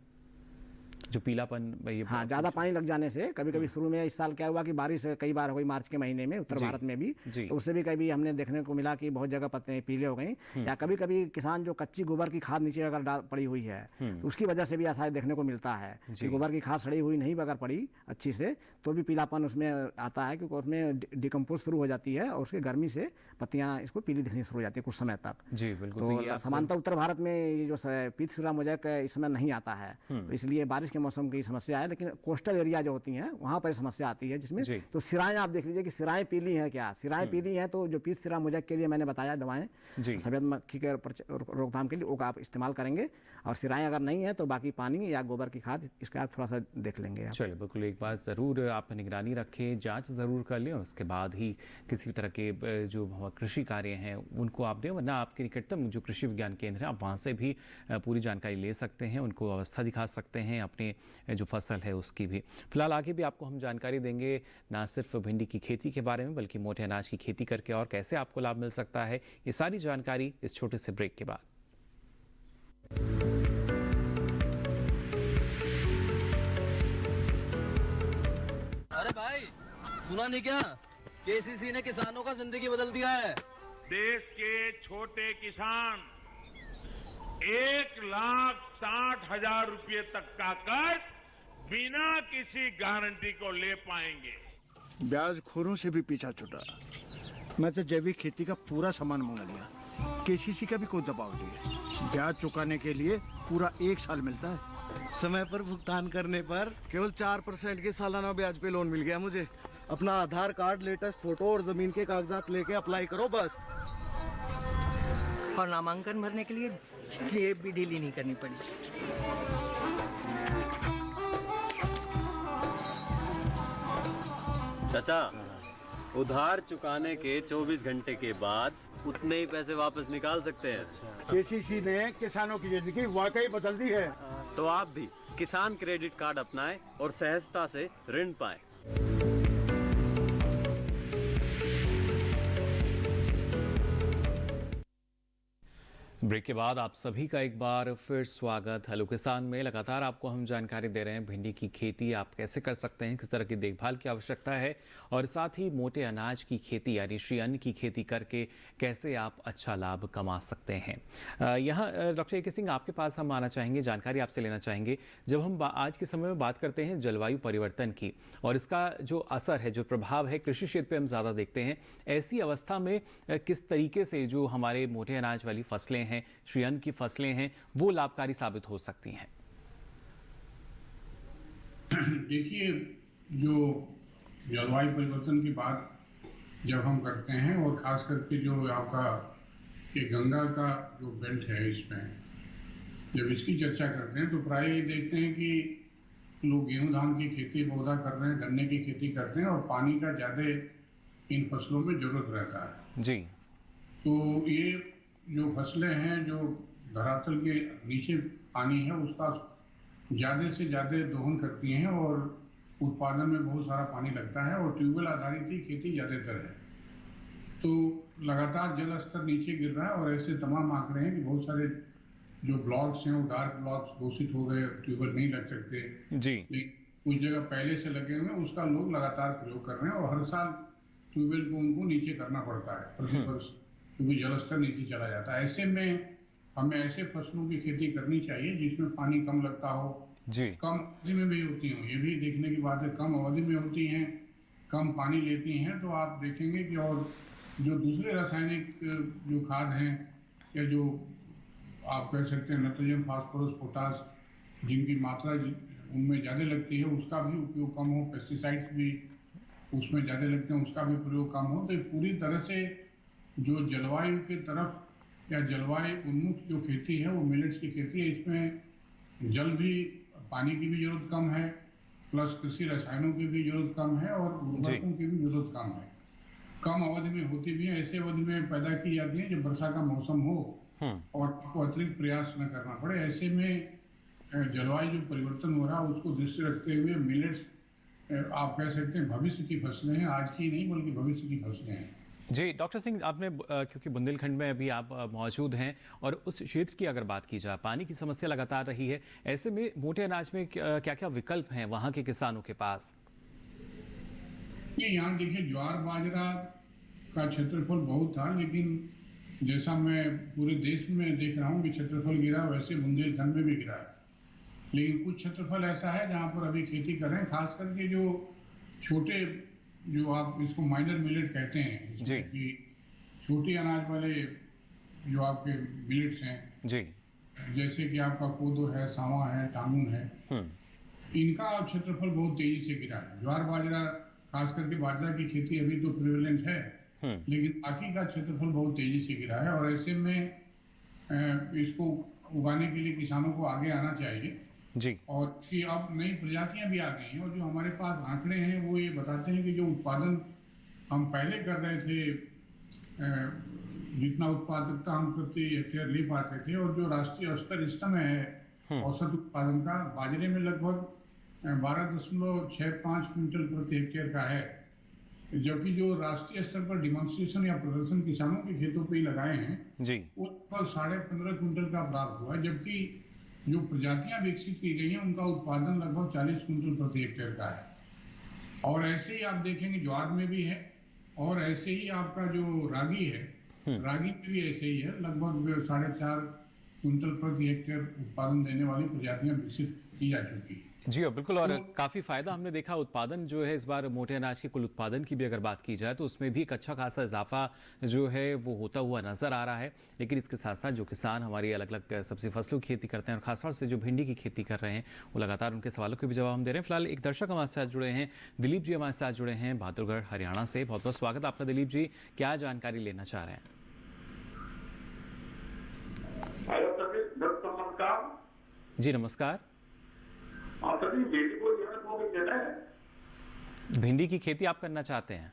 जो पीलापन ये हाँ, ज़्यादा पानी लग जाने से कभी कभी शुरू में इस साल क्या हुआ कि बारिश कई बार हुई मार्च के महीने में उत्तर जी, भारत में भी, जी। तो उससे भी कभी हमने देखने को मिला कि बहुत जगह पत्ते पीले हो गई, या कभी कभी किसान जो कच्ची गोबर की खाद नीचे अगर पड़ी हुई है तो उसकी वजह से भी ऐसा देखने को मिलता है कि गोबर की खाद सड़ी हुई नहीं अगर पड़ी अच्छी से तो भी पीलापन उसमें आता है, क्योंकि उसमें डिकम्पोज शुरू हो जाती है और उसकी गर्मी से पत्तियां इसको पीली दिखनी शुरू हो जाती है कुछ समय तक। जी बिल्कुल। तो ये तो आप समानता उत्तर भारत में ये जो पीत सिरा मोज़ेक इस समय नहीं आता है, तो इसलिए बारिश के मौसम की समस्या है, लेकिन कोस्टल एरिया जो होती हैं वहाँ पर समस्या आती है जिसमें जी। तो सिराएं आप देख लीजिए कि सिराएं पीली हैं क्या, सिराएं पीली हैं तो जो पीत सिरा मोज़ेक के लिए मैंने बताया दवाएं जी। सफेद मक्खी के रोकथाम के लिए वो आप इस्तेमाल करेंगे, और सिराएं अगर नहीं है तो बाकी पानी या गोबर की खाद इसका आप थोड़ा सा देख लेंगे आप। चलिए बिल्कुल, एक बार ज़रूर आप निगरानी रखें, जांच ज़रूर कर लें, उसके बाद ही किसी तरह के जो कृषि कार्य हैं उनको आप दें, वरना आपके निकटतम जो कृषि विज्ञान केंद्र है आप वहाँ से भी पूरी जानकारी ले सकते हैं, उनको अवस्था दिखा सकते हैं अपने जो फसल है उसकी भी। फिलहाल आगे भी आपको हम जानकारी देंगे ना सिर्फ भिंडी की खेती के बारे में बल्कि मोटे अनाज की खेती करके और कैसे आपको लाभ मिल सकता है, ये सारी जानकारी इस छोटे से ब्रेक के बाद। अरे भाई सुना नहीं क्या, केसीसी ने किसानों का जिंदगी बदल दिया है। देश के छोटे किसान 1,60,000 रुपये तक का कर्ज बिना किसी गारंटी को ले पाएंगे। ब्याज खोरों से भी पीछा छुटा। मैं तो जैविक खेती का पूरा सामान मंगा लिया, केसीसी का भी कोई दबाव नहीं है। ब्याज चुकाने के लिए पूरा 1 साल मिलता है। समय पर भुगतान करने पर केवल 4% के सालाना ब्याज पे लोन मिल गया मुझे। अपना आधार कार्ड, लेटेस्ट फोटो और जमीन के कागजात लेके अप्लाई करो बस। और नामांकन भरने के लिए जेब भी ढीली नहीं करनी पड़ी। चाचा, उधार चुकाने के 24 घंटे के बाद उतने ही पैसे वापस निकाल सकते हैं। केसीसी ने किसानों की जिंदगी वाकई बदल दी है। तो आप भी किसान क्रेडिट कार्ड अपनाएं और सहजता से ऋण पाएं। ब्रेक के बाद आप सभी का एक बार फिर स्वागत। हेलो किसान में लगातार आपको हम जानकारी दे रहे हैं भिंडी की खेती आप कैसे कर सकते हैं, किस तरह की देखभाल की आवश्यकता है, और साथ ही मोटे अनाज की खेती यानी श्री अन्न की खेती करके कैसे आप अच्छा लाभ कमा सकते हैं। यहाँ डॉक्टर ए के सिंह आपके पास हम आना चाहेंगे, जानकारी आपसे लेना चाहेंगे। जब हम आज के समय में बात करते हैं जलवायु परिवर्तन की और इसका जो असर है, जो प्रभाव है कृषि क्षेत्र पे हम ज़्यादा देखते हैं, ऐसी अवस्था में किस तरीके से जो हमारे मोटे अनाज वाली फसलें हैं, श्री अन्न की फसलें हैं, वो लाभकारी साबित हो सकती हैं? देखिए, जो जलवायु परिवर्तन की बात जब हम करते हैं और खास करके जो आपका ये गंगा का जो बेल्ट है, इसमें जब इसकी चर्चा करते हैं तो प्राय ये देखते हैं कि लोग गेहूं धान की खेती पौधा कर रहे हैं, गन्ने की खेती करते हैं और पानी का ज़्यादा इन फसलों में जरूरत रहता है जी। तो ये जो फसलें हैं जो धरातल के नीचे पानी है उसका ज़्यादा से ज़्यादा दोहन करती हैं और उत्पादन में बहुत सारा पानी लगता है और ट्यूबवेल आधारित ही खेती ज़्यादातर है। तो लगातार जल स्तर नीचे गिर रहा है और ऐसे तमाम आंकड़े हैं कि बहुत सारे जो ब्लॉक्स हैं वो डार्क ब्लॉक्स घोषित हो गए, ट्यूबवेल नहीं लग सकते जी। कुछ जगह पहले से लगे हुए हैं, उसका लोग लगातार प्रयोग कर रहे हैं और हर साल ट्यूबवेल को उनको नीचे करना पड़ता है प्रति वर्ष, क्योंकि जल स्तर नीचे चला जाता है। ऐसे में हमें ऐसे फसलों की खेती करनी चाहिए जिसमें पानी कम लगता हो जी, कम अवधि में भी होती हो। ये भी देखने की बात है, कम अवधि में होती हैं, कम पानी लेती हैं, तो आप देखेंगे कि और जो दूसरे रासायनिक जो खाद हैं या जो आप कह सकते हैं नाइट्रोजन, फास्फोरस, पोटास, जिनकी मात्रा उनमें ज़्यादा लगती है उसका भी उपयोग कम हो, पेस्टिसाइड्स भी उसमें ज़्यादा लगते हैं उसका भी प्रयोग कम हो। तो पूरी तरह से जो जलवायु की तरफ या जलवायु उन्मुख जो खेती है वो मिलेट्स की खेती है, इसमें जल भी, पानी की भी जरूरत कम है, प्लस कृषि रसायनों की भी जरूरत कम है और उर्वरकों की भी जरूरत कम है। कम अवधि में होती भी है, ऐसे अवधि में पैदा की जाती है जब वर्षा का मौसम हो और आपको अतिरिक्त प्रयास न करना पड़े। ऐसे में जलवायु जो परिवर्तन हो रहा है उसको दृष्टि रखते हुए मिलेट्स आप कह सकते हैं भविष्य की फसलें हैं, आज की नहीं बल्कि भविष्य की फसलें हैं। जी डॉक्टर सिंह, आपने क्योंकि बुंदेलखंड में अभी आप मौजूद हैं और उस क्षेत्र की अगर बात की जाए, पानी की समस्या लगातार रही है, ऐसे में मोटे अनाज में क्या क्या विकल्प हैं वहाँ के किसानों के पास? नहीं, यहाँ देखिए ज्वार बाजरा का क्षेत्रफल बहुत था, लेकिन जैसा मैं पूरे देश में देख रहा हूँ कि क्षेत्रफल गिरा, वैसे बुंदेलखंड में भी गिरा है। लेकिन कुछ क्षेत्रफल ऐसा है जहाँ पर अभी खेती कर रहे हैं, खास करके जो छोटे, जो आप इसको माइनर मिलेट कहते हैं, जिसमें कि छोटे अनाज वाले जो आपके मिलेट्स हैं जी, जैसे कि आपका कोदो है, सावा है, टांगुन है, इनका क्षेत्रफल बहुत तेजी से गिरा है। ज्वार बाजरा, खास करके बाजरा की खेती अभी तो प्रिवेलेंट है, लेकिन बाकी का क्षेत्रफल बहुत तेजी से गिरा है। और ऐसे में इसको उगाने के लिए किसानों को आगे आना चाहिए जी। और इसकी अब नई प्रजातियां भी आ गई हैं, और जो हमारे पास आंकड़े हैं वो ये बताते हैं कि जो उत्पादन हम पहले कर रहे थे, जितना उत्पादकता हम प्रति हेक्टेयर ले पाते थे, और जो राष्ट्रीय स्तर इस समय है औसत उत्पादन का, बाजरे में लगभग 12.65 क्विंटल प्रति हेक्टेयर का है, जबकि जो राष्ट्रीय स्तर पर डिमॉन्स्ट्रेशन या प्रदर्शन किसानों के खेतों पे ही लगाए हैं जी, वो लगभग 15.5 क्विंटल का प्राप्त हुआ है, जबकि जो प्रजातियां विकसित की गई हैं उनका उत्पादन लगभग 40 क्विंटल प्रति हेक्टेयर का है। और ऐसे ही आप देखेंगे ज्वार में भी है, और ऐसे ही आपका जो रागी है, रागी में भी ऐसे ही है, लगभग 4.5 क्विंटल प्रति हेक्टेयर उत्पादन देने वाली प्रजातियां विकसित की जा चुकी है। जी बिल्कुल, और काफ़ी फ़ायदा हमने देखा। उत्पादन जो है इस बार मोटे अनाज के कुल उत्पादन की भी अगर बात की जाए तो उसमें भी एक अच्छा खासा इजाफा जो है वो होता हुआ नज़र आ रहा है। लेकिन इसके साथ साथ जो किसान हमारी अलग अलग सब्जी फसलों की खेती करते हैं और खासतौर से जो भिंडी की खेती कर रहे हैं, वो लगातार उनके सवालों के भी जवाब हम दे रहे हैं। फिलहाल एक दर्शक हमारे साथ जुड़े हैं, दिलीप जी हमारे साथ जुड़े हैं बहादुरगढ़ हरियाणा से। बहुत बहुत स्वागत आपका दिलीप जी, क्या जानकारी लेना चाह रहे हैं? जी नमस्कार। भिंडी की खेती आप करना चाहते हैं,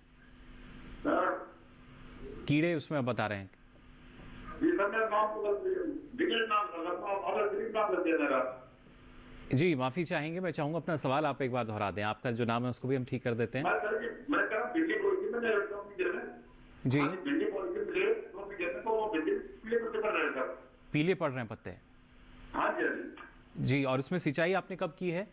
कीड़े उसमें बता रहे हैं? जी माफी चाहेंगे, मैं चाहूंगा अपना सवाल आप एक बार दोहरा दें। आपका जो नाम है उसको भी हम ठीक कर देते हैं। जी, पीले पड़ रहे हैं पत्ते? जी, और उसमें सिंचाई आपने कब की है?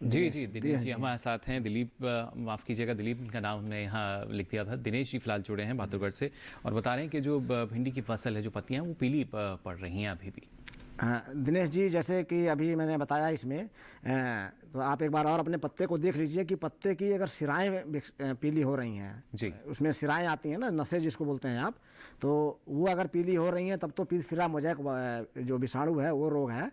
जी जी, दिनेश जी हमारे साथ हैं। दिलीप, माफ़ कीजिएगा, दिलीप इनका नाम हमने यहाँ लिख दिया था। दिनेश जी फिलहाल जुड़े हैं बहादुरगढ़ से और बता रहे हैं कि जो भिंडी की फसल है, जो पत्तियाँ वो पीली पड़ रही हैं अभी भी। दिनेश जी, जैसे कि अभी मैंने बताया इसमें, तो आप एक बार और अपने पत्ते को देख लीजिए कि पत्ते की अगर सिराएं पीली हो रही हैं जी, उसमें सिराएं आती हैं ना, नसें जिसको बोलते हैं आप, तो वो अगर पीली हो रही हैं तब तो पीली सिरा मोज़ेक जो विषाणु है वो रोग है।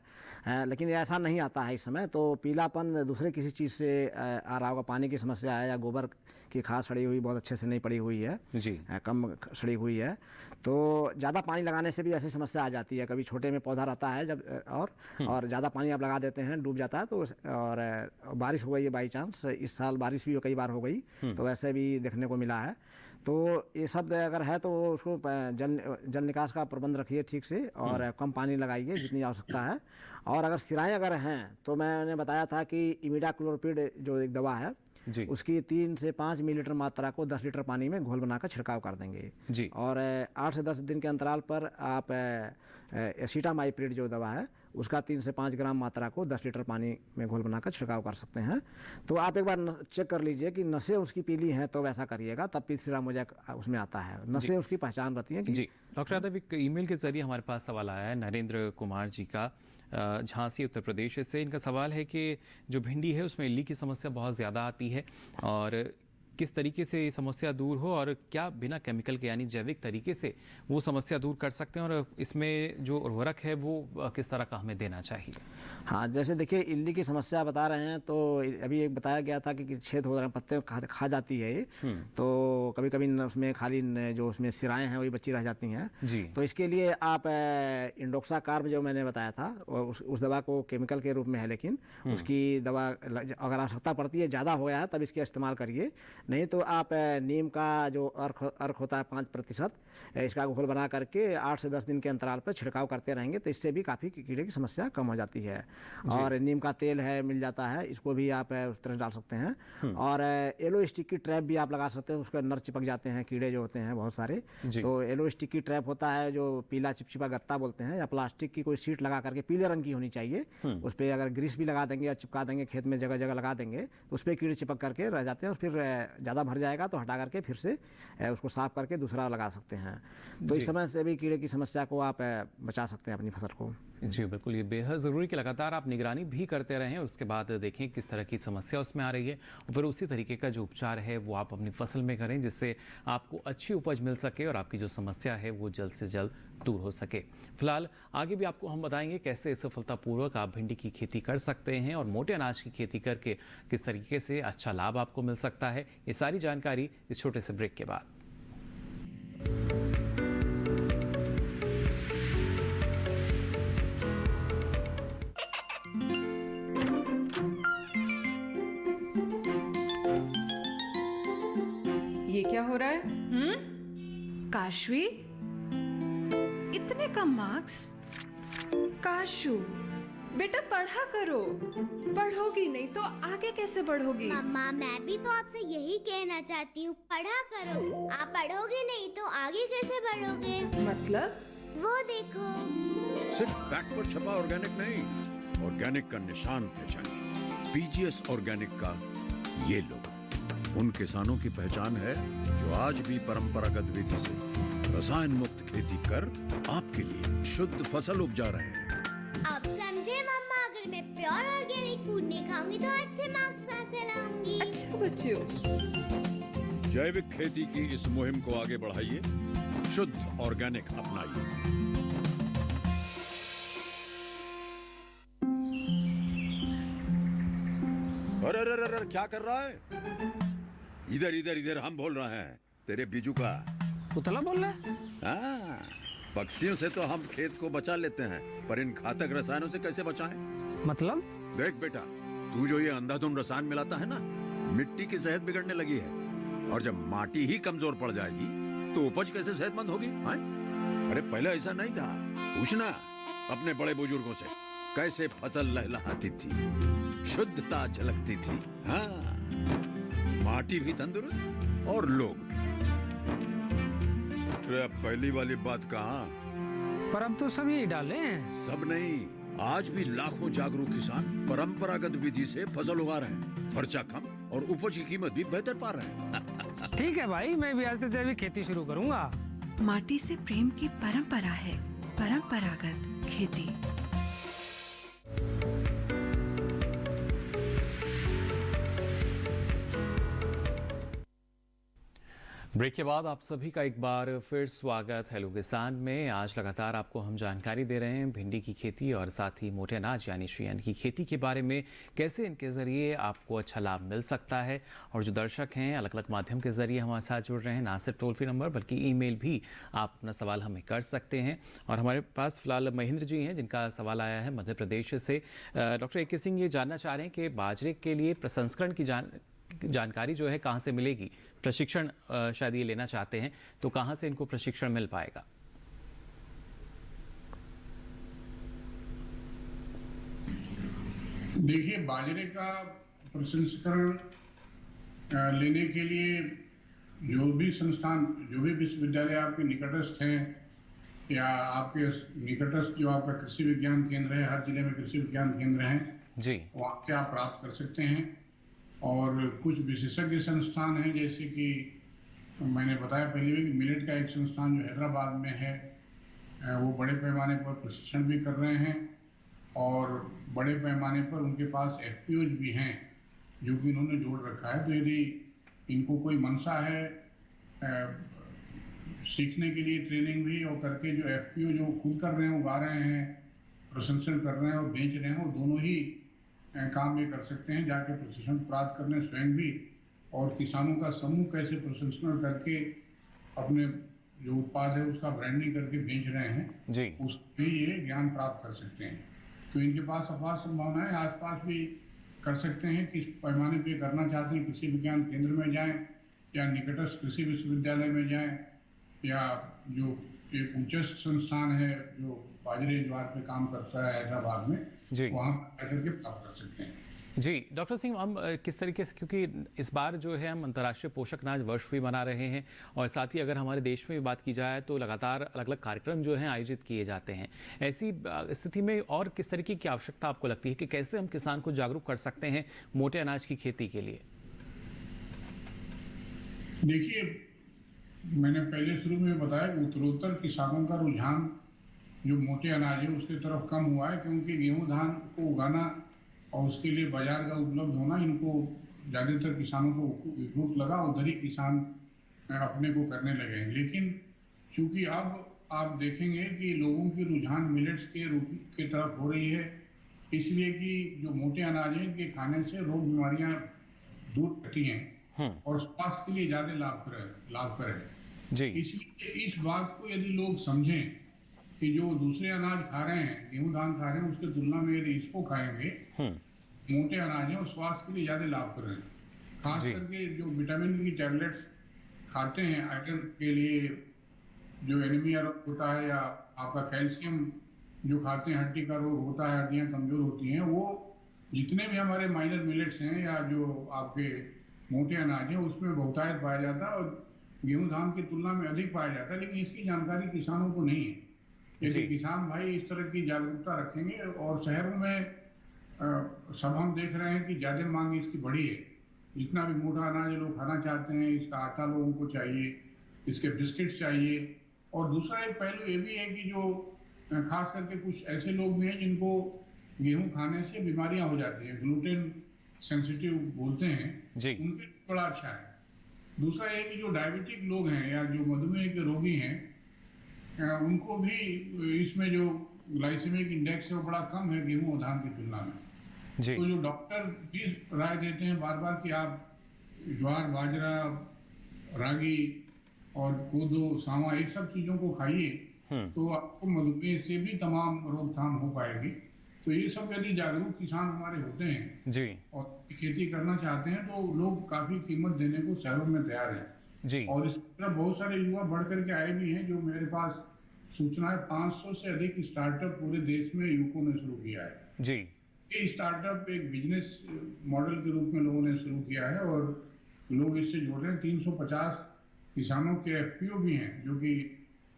लेकिन ऐसा नहीं आता है इस समय। तो पीलापन दूसरे किसी चीज़ से आ रहा होगा, पानी की समस्या है या गोबर की खाद सड़ी हुई बहुत अच्छे से नहीं पड़ी हुई है जी, कम सड़ी हुई है, तो ज़्यादा पानी लगाने से भी ऐसी समस्या आ जाती है। कभी छोटे में पौधा रहता है जब और ज़्यादा पानी आप लगा देते हैं, डूब जाता है। तो और बारिश हो गई है बाई चांस, इस साल बारिश भी कई बार हो गई, तो वैसे भी देखने को मिला है। तो ये सब अगर है तो उसको जल निकास का प्रबंध रखिए ठीक से और कम पानी लगाइए जितनी आवश्यकता है। और अगर सिराएं अगर हैं तो मैंने बताया था कि इमिडाक्लोपिड जो एक दवा है जी, उसकी 3 से 5 मिलीलीटर मात्रा को 10 लीटर पानी में घोल बनाकर छिड़काव कर देंगे जी, और 8 से 10 दिन के अंतराल पर आप एसिटामाइप्रिड जो दवा है उसका 3 से 5 ग्राम मात्रा को 10 लीटर पानी में घोल बनाकर छिड़काव कर सकते हैं। तो आप एक बार चेक कर लीजिए कि नसें उसकी पीली हैं तो वैसा करिएगा, तब पीला मोज़ेक उसमें आता है। नसें उसकी पहचान रहती हैं कि जी। डॉक्टर यादव, एक ईमेल के जरिए हमारे पास सवाल आया है नरेंद्र कुमार जी का, झांसी उत्तर प्रदेश से। इनका सवाल है कि जो भिंडी है उसमें इल्ली की समस्या बहुत ज़्यादा आती है और किस तरीके से ये समस्या दूर हो और क्या बिना केमिकल के यानी जैविक तरीके से वो समस्या दूर कर सकते हैं, और इसमें जो उर्वरक है वो किस तरह का हमें देना चाहिए? हाँ, जैसे देखिए इल्ली की समस्या बता रहे हैं, तो अभी एक बताया गया था कि छेद हो रहे हैं, पत्ते खा जाती है ये, तो कभी कभी उसमें खाली जो उसमें सिराएं हैं वही बची रह जाती हैं जी। तो इसके लिए आप इंडोक्सा कार्ब जो मैंने बताया था उस दवा को, केमिकल के रूप में है लेकिन उसकी दवा अगर आवश्यकता पड़ती है, ज़्यादा हो गया है तब इसका इस्तेमाल करिए। नहीं तो आप नीम का जो अर्क होता है 5%, इसका घोल बना करके 8 से 10 दिन के अंतराल पर छिड़काव करते रहेंगे तो इससे भी काफ़ी कीड़े की समस्या कम हो जाती है। और नीम का तेल है, मिल जाता है, इसको भी आप उस तरह डाल सकते हैं। और येलो स्टिक की ट्रैप भी आप लगा सकते हैं, उसके अंदर चिपक जाते हैं कीड़े जो होते हैं बहुत सारे। तो येलो स्टिक की ट्रैप होता है जो पीला चिपचिपा गत्ता बोलते हैं, या प्लास्टिक की कोई शीट लगा करके पीले रंग की होनी चाहिए, उस पर अगर ग्रीस भी लगा देंगे या चिपका देंगे, खेत में जगह जगह लगा देंगे तो उस पर कीड़े चिपक करके रह जाते हैं। और फिर ज़्यादा भर जाएगा तो हटा करके फिर से उसको साफ करके दूसरा लगा सकते हैं। तो इस समय से भी कीड़े की समस्या को आप बचा सकते हैं अपनी फसल को। जी बिल्कुल, ये बेहद ज़रूरी कि लगातार आप निगरानी भी करते रहें और उसके बाद देखें किस तरह की समस्या उसमें आ रही है, और फिर उसी तरीके का जो उपचार है वो आप अपनी फसल में करें जिससे आपको अच्छी उपज मिल सके और आपकी जो समस्या है वो जल्द से जल्द दूर हो सके। फिलहाल आगे भी आपको हम बताएंगे कैसे सफलतापूर्वक आप भिंडी की खेती कर सकते हैं और मोटे अनाज की खेती करके किस तरीके से अच्छा लाभ आपको मिल सकता है। ये सारी जानकारी इस छोटे से ब्रेक के बाद। ये क्या हो रहा है? काशवी, इतने कम मार्क्स? काशू बेटा पढ़ा करो, पढ़ोगी नहीं तो आगे कैसे बढ़ोगी? मम्मा मैं भी तो आपसे यही कहना चाहती हूँ, पढ़ा करो। आप पढ़ोगे नहीं तो आगे कैसे बढ़ोगे? मतलब? वो देखो, सिर्फ बैक पर छपा ऑर्गेनिक नहीं, ऑर्गेनिक का निशान पहचानिए। पीजीएस ऑर्गेनिक का ये लोगो उन किसानों की पहचान है जो आज भी परंपरागत विधि से रसायन मुक्त खेती कर आपके लिए शुद्ध फसल उपजा रहे हैं। आप समझे मम्मा, अगर मैं प्योर ऑर्गेनिक फूड नहीं खाऊंगी तो अच्छे मार्क्स कहाँ से लाऊंगी? अच्छा बच्चों, जैविक खेती की इस मुहिम को आगे बढ़ाइए, शुद्ध ऑर्गेनिक अपनाइए। अरे अरे अरे क्या कर रहा है? इधर इधर इधर, हम बोल रहे हैं तेरे बीजू का। पुतला बोल रहा है? हाँ, पक्षियों से तो हम खेत को बचा लेते हैं, पर इन घातक रसायनों से कैसे बचाएं? मतलब? देख बेटा, तू जो ये अंधाधुंध रसायन मिलाता है ना, मिट्टी की सेहत बिगड़ने लगी है। और जब माटी ही कमजोर पड़ जाएगी तो उपज कैसे सेहतमंद होगी? अरे पहले ऐसा नहीं था, पूछना अपने बड़े बुजुर्गों से, कैसे फसल लहलहाती थी, शुद्धता झलकती थी। हाँ, माटी भी तंदुरुस्त और लोग भी। पहली वाली बात कहाँ? पर अब तो सब यही डाले हैं। सब नहीं, आज भी लाखों जागरूक किसान परंपरागत विधि से फसल उगा रहे हैं। खर्चा कम और उपज की कीमत भी बेहतर पा रहे हैं। ठीक है भाई, मैं भी आज से जैविक खेती शुरू करूंगा। माटी से प्रेम की परंपरा है परंपरागत खेती। ब्रेक के बाद आप सभी का एक बार फिर स्वागत हेलो किसान में। आज लगातार आपको हम जानकारी दे रहे हैं भिंडी की खेती और साथ ही मोटे अनाज यानी श्रीअन्न की खेती के बारे में, कैसे इनके ज़रिए आपको अच्छा लाभ मिल सकता है। और जो दर्शक हैं अलग अलग माध्यम के ज़रिए हमारे साथ जुड़ रहे हैं, ना सिर्फ टोल फ्री नंबर बल्कि ईमेल भी आप अपना सवाल हमें कर सकते हैं। और हमारे पास फिलहाल महेंद्र जी हैं जिनका सवाल आया है मध्य प्रदेश से। Doctor A K. सिंह ये जानना चाह रहे हैं कि बाजरे के लिए प्रसंस्करण की जानकारी जो है कहाँ से मिलेगी? प्रशिक्षण शायद ये लेना चाहते हैं, तो कहाँ से इनको प्रशिक्षण मिल पाएगा? देखिए, बाजरे का प्रसंस्करण लेने के लिए जो भी संस्थान, जो भी विश्वविद्यालय आपके निकटस्थ हैं या आपके निकटस्थ जो आपका कृषि विज्ञान केंद्र है, हर जिले में कृषि विज्ञान केंद्र हैं जी, वहाँ से आप प्राप्त कर सकते हैं। और कुछ विशेषज्ञ संस्थान हैं, जैसे कि मैंने बताया पहले भी, मिलेट का एक संस्थान जो हैदराबाद में है, वो बड़े पैमाने पर प्रशिक्षण भी कर रहे हैं और बड़े पैमाने पर उनके पास FPOs भी हैं जो कि इन्होंने जोड़ रखा है। तो यदि इनको कोई मनसा है सीखने के लिए ट्रेनिंग भी और करके, जो FPO जो खुद कर रहे हैं, उगा रहे हैं, प्रसंस्करण कर रहे हैं और बेच रहे हैं, वो दोनों ही काम ये कर सकते हैं। जाके प्रशिक्षण प्राप्त करने स्वयं भी, और किसानों का समूह कैसे प्रसंस्करण करके अपने जो उत्पाद है उसका ब्रांडिंग करके बेच रहे हैं जी, उससे ये ज्ञान प्राप्त कर सकते हैं। तो इनके पास अपार संभावना है। आसपास भी कर सकते हैं, किस पैमाने पे करना चाहते हैं, कृषि विज्ञान केंद्र में जाएं या निकटस्थ कृषि विश्वविद्यालय में जाएं, या जो एक उच्चस्थ संस्थान है जो बाजरे ज्वार पे काम करता है हैदराबाद में, वहाँ जाकर के प्राप्त कर सकते हैं। जी डॉक्टर सिंह, हम किस तरीके से, क्योंकि इस बार जो है हम अंतर्राष्ट्रीय पोषक अनाज वर्ष भी मना रहे हैं और साथ ही अगर हमारे देश में भी बात की जाए तो लगातार अलग अलग कार्यक्रम जो हैं आयोजित किए जाते हैं। ऐसी स्थिति में और किस तरीके की आवश्यकता आपको लगती है कि कैसे हम किसान को जागरूक कर सकते हैं मोटे अनाज की खेती के लिए? देखिए, मैंने पहले शुरू में बताया कि उत्तरोत्तर किसानों का रुझान जो मोटे अनाज है उसकी तरफ कम हुआ है, क्योंकि गेहूं धान को उगाना और उसके लिए बाजार का उपलब्ध होना इनको ज़्यादातर किसानों को उपयुक्त लगा, उधर ही किसान अपने को करने लगे हैं। लेकिन चूंकि अब आप देखेंगे कि लोगों की रुझान मिलेट्स के तरफ हो रही है, इसलिए कि जो मोटे अनाज हैं इनके खाने से रोग बीमारियां दूर रहती हैं और स्वास्थ्य के लिए ज़्यादा लाभकर है। इसलिए इस बात को यदि लोग समझें कि जो दूसरे अनाज खा रहे हैं, गेहूं धान खा रहे हैं, उसके तुलना में यदि इसको खाएंगे, मोटे अनाज है और स्वास्थ्य के लिए ज्यादा लाभकारी है। खास करके जो विटामिन की टैबलेट्स खाते हैं आयरन के लिए, जो एनीमिया होता है, या आपका कैल्शियम जो खाते हैं, हड्डी का रोग होता है, हड्डियां कमजोर होती हैं, वो जितने भी हमारे माइनर मिलेट्स हैं या जो आपके मोटे अनाज है उसमें बहुतायत पाया जाता है और गेहूं धान की तुलना में अधिक पाया जाता है। लेकिन इसकी जानकारी किसानों को नहीं है। यदि किसान भाई इस तरह की जागरूकता रखेंगे, और शहरों में सब हम देख रहे हैं कि ज्यादा मांग इसकी बढ़ी है, जितना भी मोटा अनाज लोग खाना चाहते हैं, इसका आटा लोगों को चाहिए, इसके बिस्किट्स चाहिए। और दूसरा एक पहलू ये भी है कि जो खास करके कुछ ऐसे लोग भी हैं जिनको गेहूं खाने से बीमारियां हो जाती हैं, ग्लूटेन सेंसिटिव बोलते हैं, उनके लिए बड़ा अच्छा है। दूसरा ये कि जो डायबिटिक लोग हैं या जो मधुमेह के रोगी हैं, उनको भी इसमें जो ग्लाइसेमिक इंडेक्स है वो बड़ा कम है गेहूं और धान की तुलना में। तो जो डॉक्टर भी राय देते हैं बार बार कि आप ज्वार, बाजरा, रागी और कोदो, सांवा, ये सब चीजों को खाइए, तो आपको मधुमेह से भी तमाम रोकथाम हो पाएगी। तो ये सब यदि जागरूक किसान हमारे होते हैं और खेती करना चाहते हैं, तो लोग काफी कीमत देने को शहरों में तैयार है। और इस तरह बहुत सारे युवा बढ़ करके आए भी हैं। जो मेरे पास सूचना है, 500 से अधिक स्टार्टअप पूरे देश में युवकों ने शुरू किया है। ये स्टार्टअप एक बिजनेस मॉडल के रूप में लोगों ने शुरू किया है और लोग इससे जुड़ रहे हैं। 350 किसानों के एफपीओ भी हैं जो कि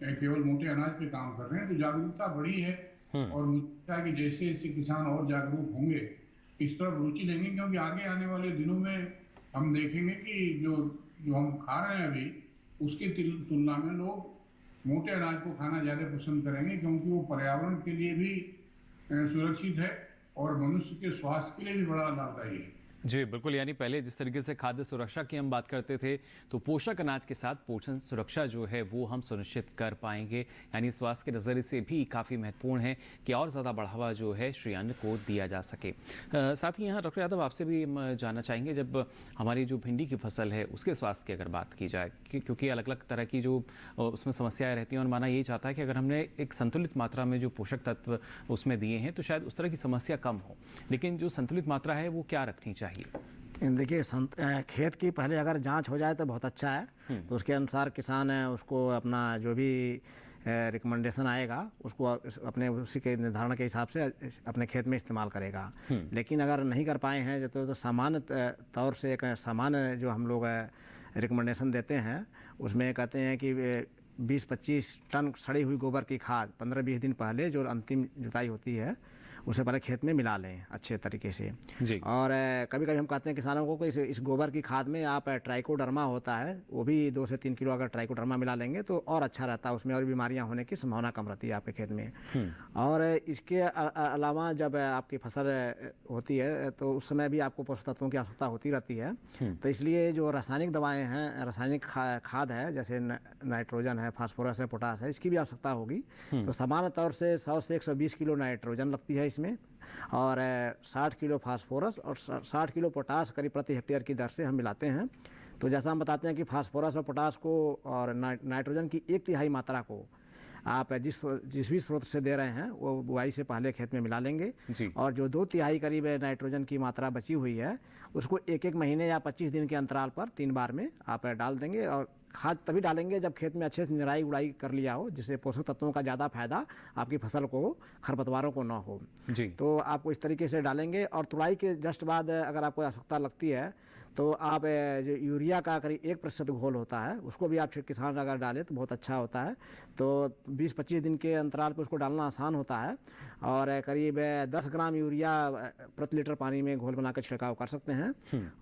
केवल मोटे अनाज पे काम कर रहे हैं। तो जागरूकता बढ़ी है और मुझे लगता है कि जैसे जैसे किसान और जागरूक होंगे, इस तरफ रुचि लेंगे, क्योंकि आगे आने वाले दिनों में हम देखेंगे कि जो हम खा रहे हैं अभी, उसकी तुलना में लोग मोटे अनाज को खाना ज़्यादा पसंद करेंगे, क्योंकि वो पर्यावरण के लिए भी सुरक्षित है और मनुष्य के स्वास्थ्य के लिए भी बड़ा लाभदायी है। जी बिल्कुल, यानी पहले जिस तरीके से खाद्य सुरक्षा की हम बात करते थे, तो पोषक अनाज के साथ पोषण सुरक्षा जो है वो हम सुनिश्चित कर पाएंगे। यानी स्वास्थ्य के नज़रिए से भी काफ़ी महत्वपूर्ण है कि और ज़्यादा बढ़ावा जो है श्री अन्न को दिया जा सके। साथ ही यहाँ डॉक्टर यादव आपसे भी हम जानना चाहेंगे, जब हमारी जो भिंडी की फसल है उसके स्वास्थ्य की अगर बात की जाए, क्योंकि अलग अलग तरह की जो उसमें समस्याएँ रहती हैं और माना यही चाहता है कि अगर हमने एक संतुलित मात्रा में जो पोषक तत्व उसमें दिए हैं तो शायद उस तरह की समस्या कम हो, लेकिन जो संतुलित मात्रा है वो क्या रखनी चाहिए? देखिए, खेत की पहले अगर जांच हो जाए तो बहुत अच्छा है। तो उसके अनुसार किसान उसको अपना जो भी रिकमेंडेशन आएगा उसको अपने उसी के निर्धारण के हिसाब से अपने खेत में इस्तेमाल करेगा। लेकिन अगर नहीं कर पाए हैं तो सामान्य तौर से एक सामान्य जो हम लोग रिकमेंडेशन देते हैं उसमें कहते हैं कि 20-25 टन सड़ी हुई गोबर की खाद 15-20 दिन पहले जो अंतिम जुताई होती है उसे पहले खेत में मिला लें अच्छे तरीके से। और कभी कभी हम कहते हैं किसानों को कि इस गोबर की खाद में आप ट्राइकोडर्मा होता है वो भी 2 से 3 किलो अगर ट्राइकोडर्मा मिला लेंगे तो और अच्छा रहता है, उसमें और बीमारियां होने की संभावना कम रहती है आपके खेत में। और इसके अलावा जब आपकी फसल होती है तो उस समय भी आपको पोषक तत्वों की आवश्यकता होती रहती है। तो इसलिए जो रासायनिक दवाएँ हैं, रासायनिक खाद है जैसे नाइट्रोजन है, फास्फोरस है, पोटास है, इसकी भी आवश्यकता होगी। तो सामान्य तौर से 100 से 120 किलो नाइट्रोजन लगती है इसमें, और 60 किलो फास्फोरस और 60 किलो पोटास करीब प्रति हेक्टेयर की दर से हम मिलाते हैं। तो जैसा हम बताते हैं कि फास्फोरस और पोटास को और नाइट्रोजन की 1/3 मात्रा को आप जिस भी स्रोत से दे रहे हैं वो बुआई से पहले खेत में मिला लेंगे। जी। और जो 2/3 करीब नाइट्रोजन की मात्रा बची हुई है उसको 1-1 महीने या 25 दिन के अंतराल पर 3 बार में आप डाल देंगे। और खाद तभी डालेंगे जब खेत में अच्छे से निराई गुड़ाई कर लिया हो, जिससे पोषक तत्वों का ज़्यादा फायदा आपकी फसल को, खरपतवारों को ना हो। जी। तो आपको इस तरीके से डालेंगे। और तुड़ाई के जस्ट बाद अगर आपको आवश्यकता लगती है तो आप जो यूरिया का करीब 1% घोल होता है उसको भी आप किसान अगर डालें तो बहुत अच्छा होता है। तो 20-25 दिन के अंतराल पर उसको डालना आसान होता है। और करीब 10 ग्राम यूरिया प्रति लीटर पानी में घोल बना कर छिड़काव कर सकते हैं।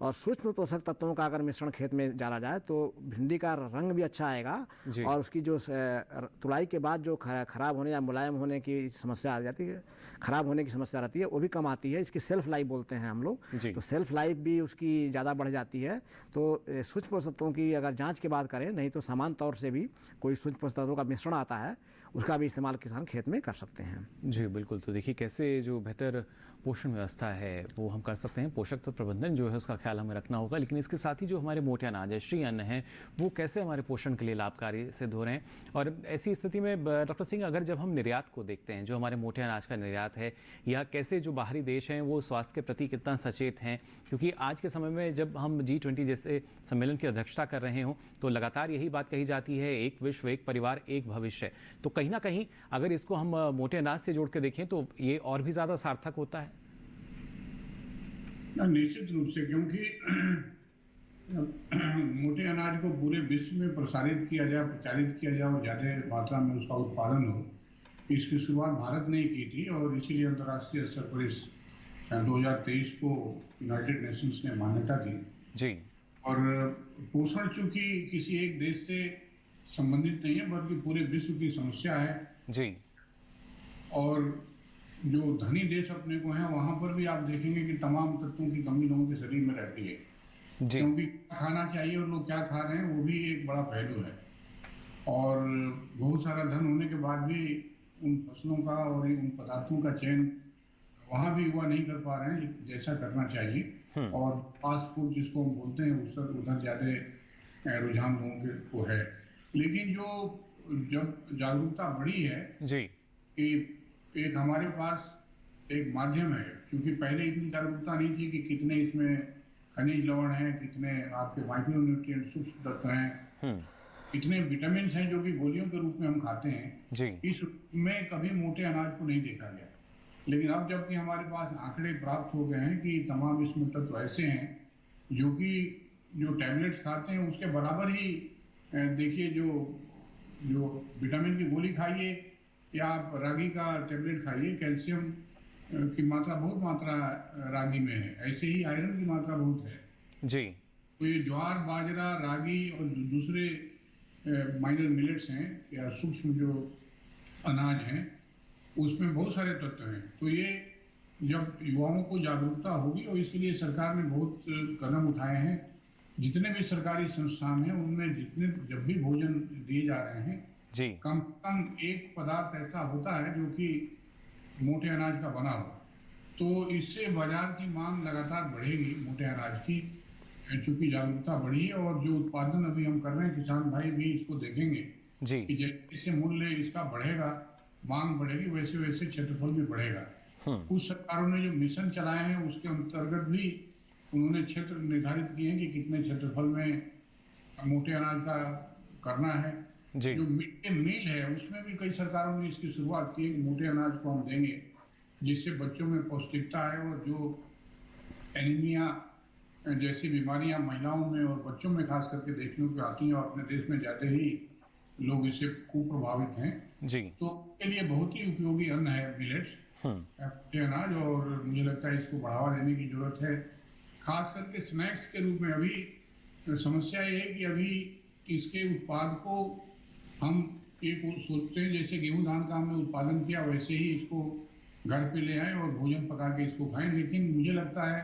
और सूक्ष्म पोषक तत्वों का अगर मिश्रण खेत में डाला जाए तो भिंडी का रंग भी अच्छा आएगा और उसकी जो तुड़ाई के बाद जो खराब होने या मुलायम होने की समस्या आ जाती है, खराब होने की समस्या रहती है, वो भी कम आती है। इसकी सेल्फ लाइफ बोलते हैं हम लोग। तो सेल्फ लाइफ भी उसकी ज़्यादा बढ़ जाती है। तो सूक्ष्म पोषक तत्वों की अगर जांच के बाद करें, नहीं तो समान तौर से भी कोई सूक्ष्म पोषक तत्वों का मिश्रण आता है उसका भी इस्तेमाल किसान खेत में कर सकते हैं। जी बिल्कुल। तो देखिए कैसे जो बेहतर पोषण व्यवस्था है वो हम कर सकते हैं। पोषक तत्व प्रबंधन जो है उसका ख्याल हमें रखना होगा, लेकिन इसके साथ ही जो हमारे मोटे अनाज है, श्री अन्न है, वो कैसे हमारे पोषण के लिए लाभकारी सिद्ध हो रहे हैं। और ऐसी स्थिति में डॉक्टर सिंह, अगर जब हम निर्यात को देखते हैं, जो हमारे मोटे अनाज का निर्यात है, या कैसे जो बाहरी देश हैं वो स्वास्थ्य के प्रति कितना सचेत हैं, क्योंकि आज के समय में जब हम G20 जैसे सम्मेलन की अध्यक्षता कर रहे हों तो लगातार यही बात कही जाती है, एक विश्व, एक परिवार, एक भविष्य। तो कहीं ना कहीं अगर इसको हम मोटे अनाज से जोड़ के देखें तो ये और भी ज़्यादा सार्थक होता है। निश्चित रूप से, क्योंकि मोटे अनाज को पूरे विश्व में प्रचारित किया जाए और ज़्यादा मात्रा में उसका उत्पादन हो, इसकी शुरुआत भारत ने की थी। और इसीलिए अंतर्राष्ट्रीय स्तर पर इस 2023 को यूनाइटेड नेशंस ने मान्यता दी। जी। और पोषण चूंकि किसी एक देश से संबंधित नहीं है बल्कि पूरे विश्व की समस्या है। जी। और जो धनी देश अपने को है वहां पर भी आप देखेंगे कि तमाम तत्वों की कमी लोगों के शरीर में रहती है। क्योंकि खाना चाहिए और लोग क्या खा रहे हैं वो भी एक बड़ा पहलू है। और बहुत सारा धन होने के बाद भी उन फसलों का और उन पदार्थों का चयन वहां भी युवा नहीं कर पा रहे हैं जैसा करना चाहिए। और फास्ट फूड जिसको हम बोलते हैं उस उधर ज्यादा रुझान लोगों को है। लेकिन जो जब जागरूकता बढ़ी है जी, कि एक हमारे पास एक माध्यम है, क्योंकि पहले इतनी जागरूकता नहीं थी कि कितने इसमें खनिज लवण हैं, कितने आपके माइक्रो न्यूट्रिएंट सूक्ष्म तत्व हैं, कितने विटामिन हैं जो कि गोलियों के रूप में हम खाते हैं जी। इसमें कभी मोटे अनाज को नहीं देखा गया। लेकिन अब जबकि हमारे पास आंकड़े प्राप्त हो गए हैं कि तमाम इसमें तत्व ऐसे हैं जो कि जो टैबलेट्स खाते हैं उसके बराबर ही देखिए, जो विटामिन की गोली खाइए या आप रागी का टैबलेट खाइए, कैल्शियम की मात्रा बहुत मात्रा रागी में है, ऐसे ही आयरन की मात्रा बहुत है जी। तो ये ज्वार, बाजरा, रागी और दूसरे माइनर मिलेट्स हैं या सूक्ष्म जो अनाज हैं उसमें बहुत सारे तत्व हैं। तो ये जब युवाओं को जागरूकता होगी और इसके लिए सरकार ने बहुत कदम उठाए हैं। जितने भी सरकारी संस्थान हैं उनमें जितने जब भी भोजन दिए जा रहे हैं जी, कम से कम एक पदार्थ ऐसा होता है जो कि मोटे अनाज का बना हो। तो इससे बाजार की मांग लगातार बढ़ेगी मोटे अनाज की, चूंकि जागरूकता बढ़ी है। और जो उत्पादन अभी हम कर रहे हैं किसान भाई भी इसको देखेंगे जी कि जैसे मूल्य इसका बढ़ेगा, मांग बढ़ेगी, वैसे वैसे क्षेत्रफल भी बढ़ेगा। कुछ सरकारों ने जो मिशन चलाए हैं उसके अंतर्गत भी उन्होंने क्षेत्र निर्धारित किए हैं कि कितने क्षेत्रफल में मोटे अनाज का करना है। जो मिड डे मील है उसमें भी कई सरकारों ने इसकी शुरुआत की है, मोटे अनाज को हम देंगे जिससे बच्चों में पौष्टिकता है और जो एनीमिया जैसी बीमारियां महिलाओं में और बच्चों में खास करके देखने को आती हैं और अपने देश में ज्यादा ही लोग इससे खूब प्रभावित हैं जी। तो उसके लिए बहुत ही उपयोगी अन्न है मिलेट्स, मोटे अनाज। और मुझे लगता है इसको बढ़ावा देने की जरूरत है, खास करके स्नैक्स के रूप में। अभी समस्या ये है कि अभी इसके उत्पाद को हम एक सोचते हैं जैसे गेहूं धान का हमने उत्पादन किया वैसे ही इसको घर पे ले आए और भोजन पका के इसको खाएं। लेकिन मुझे लगता है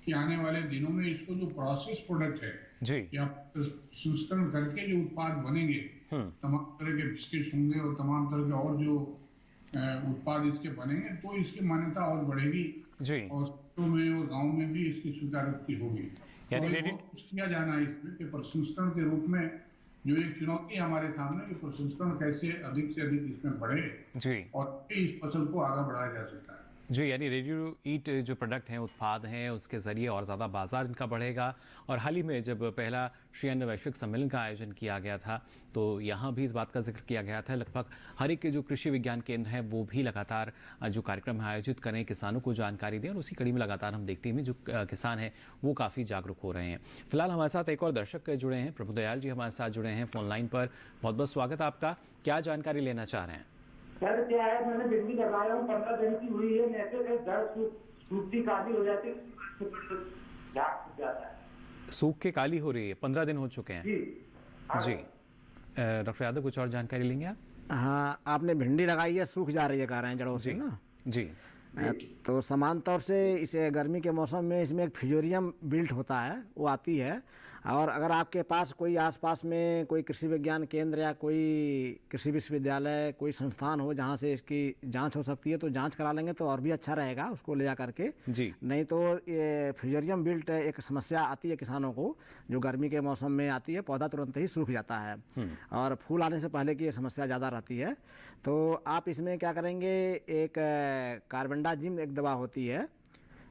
कि आने वाले दिनों में इसको जो प्रोसेस प्रोडक्ट है जी, या संस्करण करके जो उत्पाद बनेंगे, तमाम तरह के बिस्किट होंगे और तमाम तरह के और जो उत्पाद इसके बनेंगे, तो इसकी मान्यता और बढ़ेगी जी। और शहरों में और गाँव में भी इसकी स्वीकारोक्ति होगी। तो कुछ किया जाना है इसमें कि प्रसंस्करण के रूप में जो एक चुनौती है हमारे सामने कि प्रसंस्करण कैसे अधिक से अधिक इसमें बढ़े जी और इस फसल को आगे बढ़ाया जा सकता है। जी, यानी रेडी टू ईट जो प्रोडक्ट हैं, उत्पाद हैं, उसके ज़रिए और ज़्यादा बाजार इनका बढ़ेगा। और हाल ही में जब पहला श्री अन्न वैश्विक सम्मेलन का आयोजन किया गया था तो यहाँ भी इस बात का जिक्र किया गया था। लगभग हर एक के जो कृषि विज्ञान केंद्र हैं वो भी लगातार जो कार्यक्रम है आयोजित करें, किसानों को जानकारी दें, और उसी कड़ी में लगातार हम देखते हैं जो किसान हैं वो काफ़ी जागरूक हो रहे हैं। फिलहाल हमारे साथ एक और दर्शक जुड़े हैं, प्रभुदयाल जी हमारे साथ जुड़े हैं फ़ोन लाइन पर। बहुत बहुत स्वागत आपका। क्या जानकारी लेना चाह रहे हैं? सर क्या है, मैंने भिंडी लगाया हूँ, 15 दिन की हुई है, ऐसे जड़ सूखती काली हो जाती है, झाग सूख जाता है। सूख के काली हो रही है, 15 दिन हो चुके हैं जी। डॉक्टर यादव कुछ और जानकारी लेंगे आप? हाँ, आपने भिंडी लगाई है, सूख जा रही है कह रहे हैं जड़ों से ना जी। तो समान तौर से इस गर्मी के मौसम में इसमें एक फ्यूजेरियम बिल्ट होता है, वो आती है। और अगर आपके पास कोई आसपास में कोई कृषि विज्ञान केंद्र या कोई कृषि विश्वविद्यालय, कोई संस्थान हो जहाँ से इसकी जांच हो सकती है तो जांच करा लेंगे तो और भी अच्छा रहेगा उसको ले जा करके जी। नहीं तो ये फ्यूजेरियम बिल्ट एक समस्या आती है किसानों को, जो गर्मी के मौसम में आती है, पौधा तुरंत ही सूख जाता है और फूल आने से पहले की ये समस्या ज़्यादा रहती है। तो आप इसमें क्या करेंगे, एक कार्बेंडाजिम एक दवा होती है,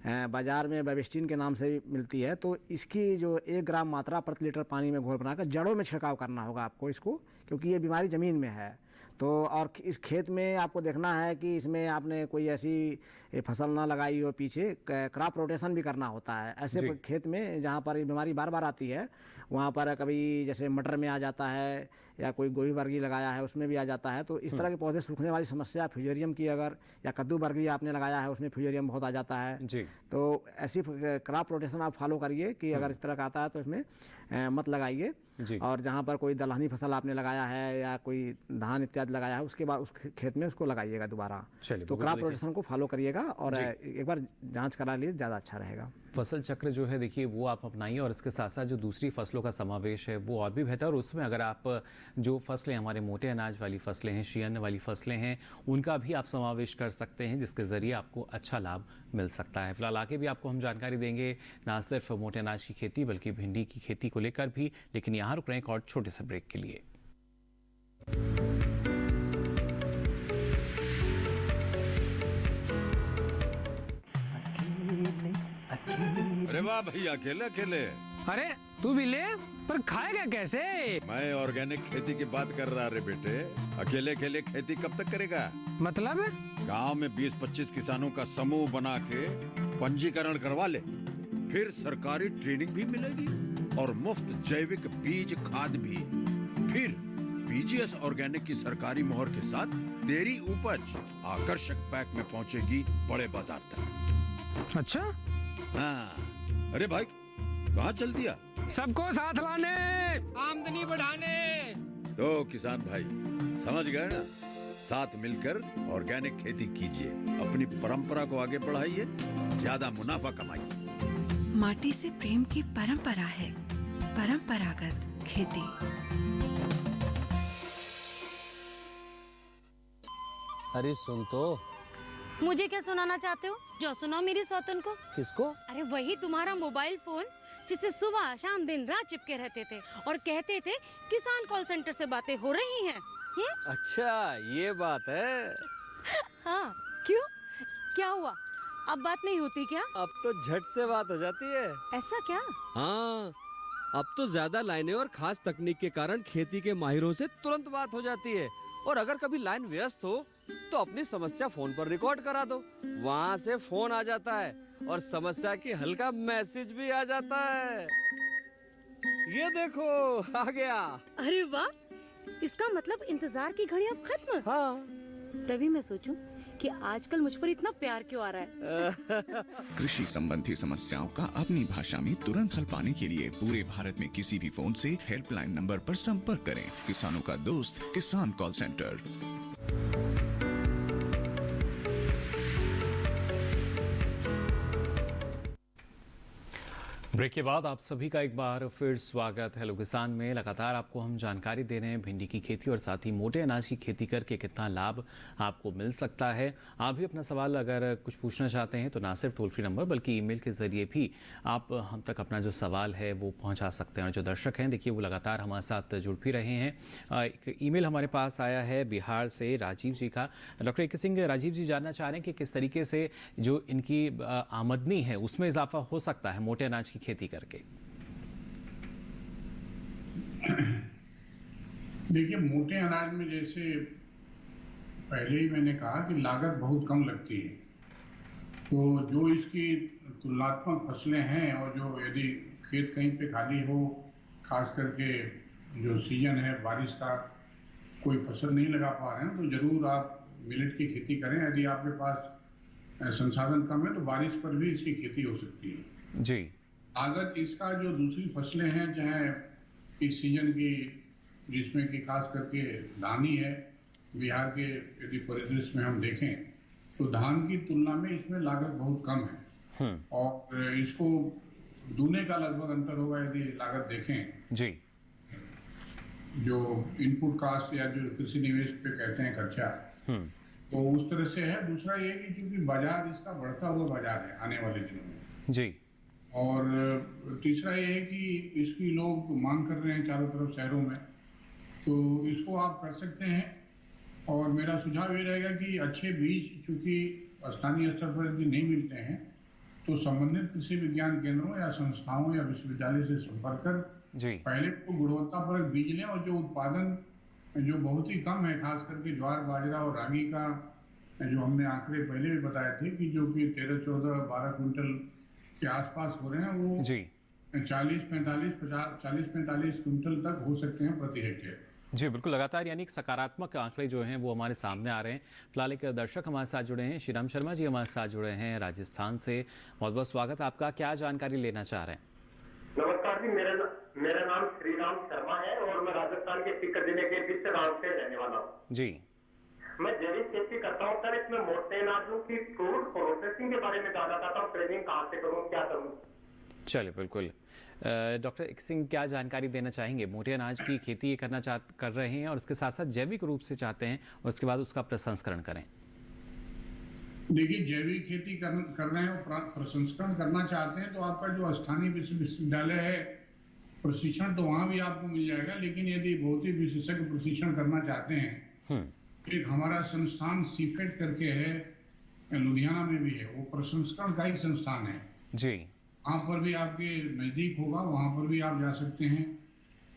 बाज़ार में बेबिस्टिन के नाम से मिलती है, तो इसकी जो 1 ग्राम मात्रा प्रति लीटर पानी में घोल बनाकर जड़ों में छिड़काव करना होगा आपको इसको, क्योंकि ये बीमारी ज़मीन में है। तो और इस खेत में आपको देखना है कि इसमें आपने कोई ऐसी फसल ना लगाई हो, पीछे क्रॉप रोटेशन भी करना होता है। ऐसे खेत में जहाँ पर ये बीमारी बार बार आती है, वहाँ पर कभी जैसे मटर में आ जाता है या कोई गोभी बर्गी लगाया है उसमें भी आ जाता है। तो इस तरह के पौधे सूखने वाली समस्या फ्यूजेरियम की, अगर या कद्दू बर्गी आपने लगाया है उसमें फ्यूजेरियम बहुत आ जाता है जी। तो ऐसी क्रॉप रोटेशन आप फॉलो करिए कि अगर इस तरह का आता है तो इसमें मत लगाइए। और जहाँ पर कोई दलहनी फसल आपने लगाया है या कोई धान इत्यादि लगाया है उसके बाद उस खेत में उसको लगाइएगा दोबारा। तो क्रॉप रोटेशन को फॉलो करिएगा और एक बार जांच करा लिए ज़्यादा अच्छा रहेगा। फसल चक्र जो है देखिए वो आप अपनाइए और इसके साथ साथ जो दूसरी फसलों का समावेश है वो और भी बेहतर। और उसमें अगर आप जो फसलें हमारे मोटे अनाज वाली फसलें हैं, श्री अन्न वाली फसलें हैं, उनका भी आप समावेश कर सकते हैं जिसके ज़रिए आपको अच्छा लाभ मिल सकता है। फिलहाल आगे भी आपको हम जानकारी देंगे ना सिर्फ मोटे अनाज की खेती बल्कि भिंडी की खेती को लेकर भी, लेकिन यहाँ रुक रहे हैं एक और छोटे से ब्रेक के लिए। अरे वाह भैया, अकेले अकेले। अरे तू भी ले, पर खाएगा कैसे? मैं ऑर्गेनिक खेती की बात कर रहा रे बेटे। अकेले अकेले खेती कब तक करेगा? मतलब गांव में 20-25 किसानों का समूह बना के पंजीकरण करवा ले, फिर सरकारी ट्रेनिंग भी मिलेगी और मुफ्त जैविक बीज खाद भी। फिर बीजीएस ऑर्गेनिक की सरकारी मोहर के साथ तेरी उपज आकर्षक पैक में पहुंचेगी बड़े बाजार तक। अच्छा हाँ। अरे भाई कहाँ चल दिया? सबको साथ लाने, आमदनी बढ़ाने। तो किसान भाई समझ गए ना, साथ मिलकर ऑर्गेनिक खेती कीजिए, अपनी परंपरा को आगे बढ़ाइए, ज्यादा मुनाफा कमाइए। माटी से प्रेम की परंपरा है परंपरागत खेती। अरे सुन तो, मुझे क्या सुनाना चाहते हो? जो सुनाओ मेरी सौतन को। किसको? अरे वही तुम्हारा मोबाइल फोन जिससे सुबह शाम दिन रात चिपके रहते थे और कहते थे किसान कॉल सेंटर से बातें हो रही हैं। अच्छा ये बात है। हाँ क्यों, क्या हुआ? अब बात नहीं होती क्या? अब तो झट से बात हो जाती है। ऐसा क्या? हाँ, अब तो ज्यादा लाइनें और खास तकनीक के कारण खेती के माहिरों से तुरंत बात हो जाती है। और अगर कभी लाइन व्यस्त हो तो अपनी समस्या फोन पर रिकॉर्ड करा दो, वहाँ से फोन आ जाता है और समस्या की हल का मैसेज भी आ जाता है। ये देखो आ गया। अरे वाह, इसका मतलब इंतजार की घड़ी अब खत्म। हाँ। तभी मैं सोचूं कि आजकल मुझ पर इतना प्यार क्यों आ रहा है। कृषि संबंधी समस्याओं का अपनी भाषा में तुरंत हल पाने के लिए पूरे भारत में किसी भी फोन से हेल्पलाइन नंबर पर संपर्क करें। किसानों का दोस्त किसान कॉल सेंटर। ब्रेक के बाद आप सभी का एक बार फिर स्वागत हेलो किसान में। लगातार आपको हम जानकारी दे रहे हैं भिंडी की खेती और साथ ही मोटे अनाज की खेती करके कितना लाभ आपको मिल सकता है। आप भी अपना सवाल अगर कुछ पूछना चाहते हैं तो ना सिर्फ टोल फ्री नंबर बल्कि ईमेल के जरिए भी आप हम तक अपना जो सवाल है वो पहुंचा सकते हैं। और जो दर्शक हैं देखिए वो लगातार हमारे साथ जुड़ भी रहे हैं। एक ईमेल हमारे पास आया है बिहार से राजीव जी का। Doctor A K. सिंह, राजीव जी जानना चाह रहे हैं कि किस तरीके से जो इनकी आमदनी है उसमें इजाफा हो सकता है मोटे अनाज की खेती करके। देखिए, मोटे अनाज में जैसे पहले ही मैंने कहा कि लागत बहुत कम लगती है, तो जो इसकी तुलनात्मक फसलें हैं और जो यदि खेत कहीं पे खाली हो, खास करके जो सीजन है बारिश का, कोई फसल नहीं लगा पा रहे हैं तो जरूर आप मिलेट की खेती करें। यदि आपके पास संसाधन कम है तो बारिश पर भी इसकी खेती हो सकती है जी। लागत इसका जो दूसरी फसलें हैं, चाहे इस सीजन की जिसमें कि खास करके धान ही है, बिहार के यदि परिदृश्य में हम देखें तो धान की तुलना में इसमें लागत बहुत कम है और इसको दूने का लगभग अंतर होगा यदि लागत देखें जी। जो इनपुट कास्ट या जो कृषि निवेश पे कहते हैं खर्चा, तो उस तरह से है। दूसरा ये कि चूंकि बाजार इसका बढ़ता हुआ बाजार है आने वाले दिनों में जी। और तीसरा ये है कि इसकी लोग मांग कर रहे हैं चारों तरफ शहरों में, तो इसको आप कर सकते हैं। और मेरा सुझाव ये रहेगा कि अच्छे बीज चूंकि स्थानीय स्तर पर यदि नहीं मिलते हैं तो संबंधित कृषि विज्ञान केंद्रों या संस्थाओं या विश्वविद्यालय से संपर्क कर पहले तो गुणवत्तापरक बीज लें। और जो उत्पादन जो बहुत ही कम है, खास करके ज्वार बाजरा और रागी का जो हमने आंकड़े पहले भी बताए थे कि जो कि 13, 14, 12 क्विंटल के आसपास हो रहे हैं, वो 40-45 क्विंटल तक हो सकते हैं प्रति हेक्टेयर। जी बिल्कुल, लगातार यानी सकारात्मक आंकड़े जो हैं वो हमारे सामने आ रहे हैं। फिलहाल एक दर्शक हमारे साथ जुड़े हैं, श्रीराम शर्मा जी हमारे साथ जुड़े हैं राजस्थान से। बहुत बहुत स्वागत आपका। क्या जानकारी लेना चाह रहे हैं? नमस्कार जी, मेरा नाम श्रीराम शर्मा है और मैं राजस्थान के सीकर जिले के बिस्तर गांव से रहने वाला हूँ जी। मैं जैविक खेती करता हूँ सर। इसमें मोटे अनाजों की फूड प्रोसेसिंग के बारे में जानना चाहता हूँ। ट्रेनिंग कहाँ से करूँ, क्या करूँ? चलिए बिल्कुल। Doctor A K. सिंह क्या जानकारी देना चाहेंगे? मोटे अनाज की खेती कर रहे हैं और उसके साथ साथ जैविक रूप से चाहते हैं और उसके बाद उसका प्रसंस्करण करें। देखिए, जैविक खेती कर रहे हैं और प्रसंस्करण करना चाहते हैं तो आपका जो स्थानीय विश्वविद्यालय है प्रशिक्षण तो वहाँ भी आपको मिल जाएगा। लेकिन यदि बहुत ही विशेषज्ञ प्रशिक्षण करना चाहते हैं, एक हमारा संस्थान सीफेड करके है, लुधियाना में भी है, वो प्रसंस्करण का ही संस्थान है जी। वहाँ पर भी आपके नजदीक होगा, वहाँ पर भी आप जा सकते हैं।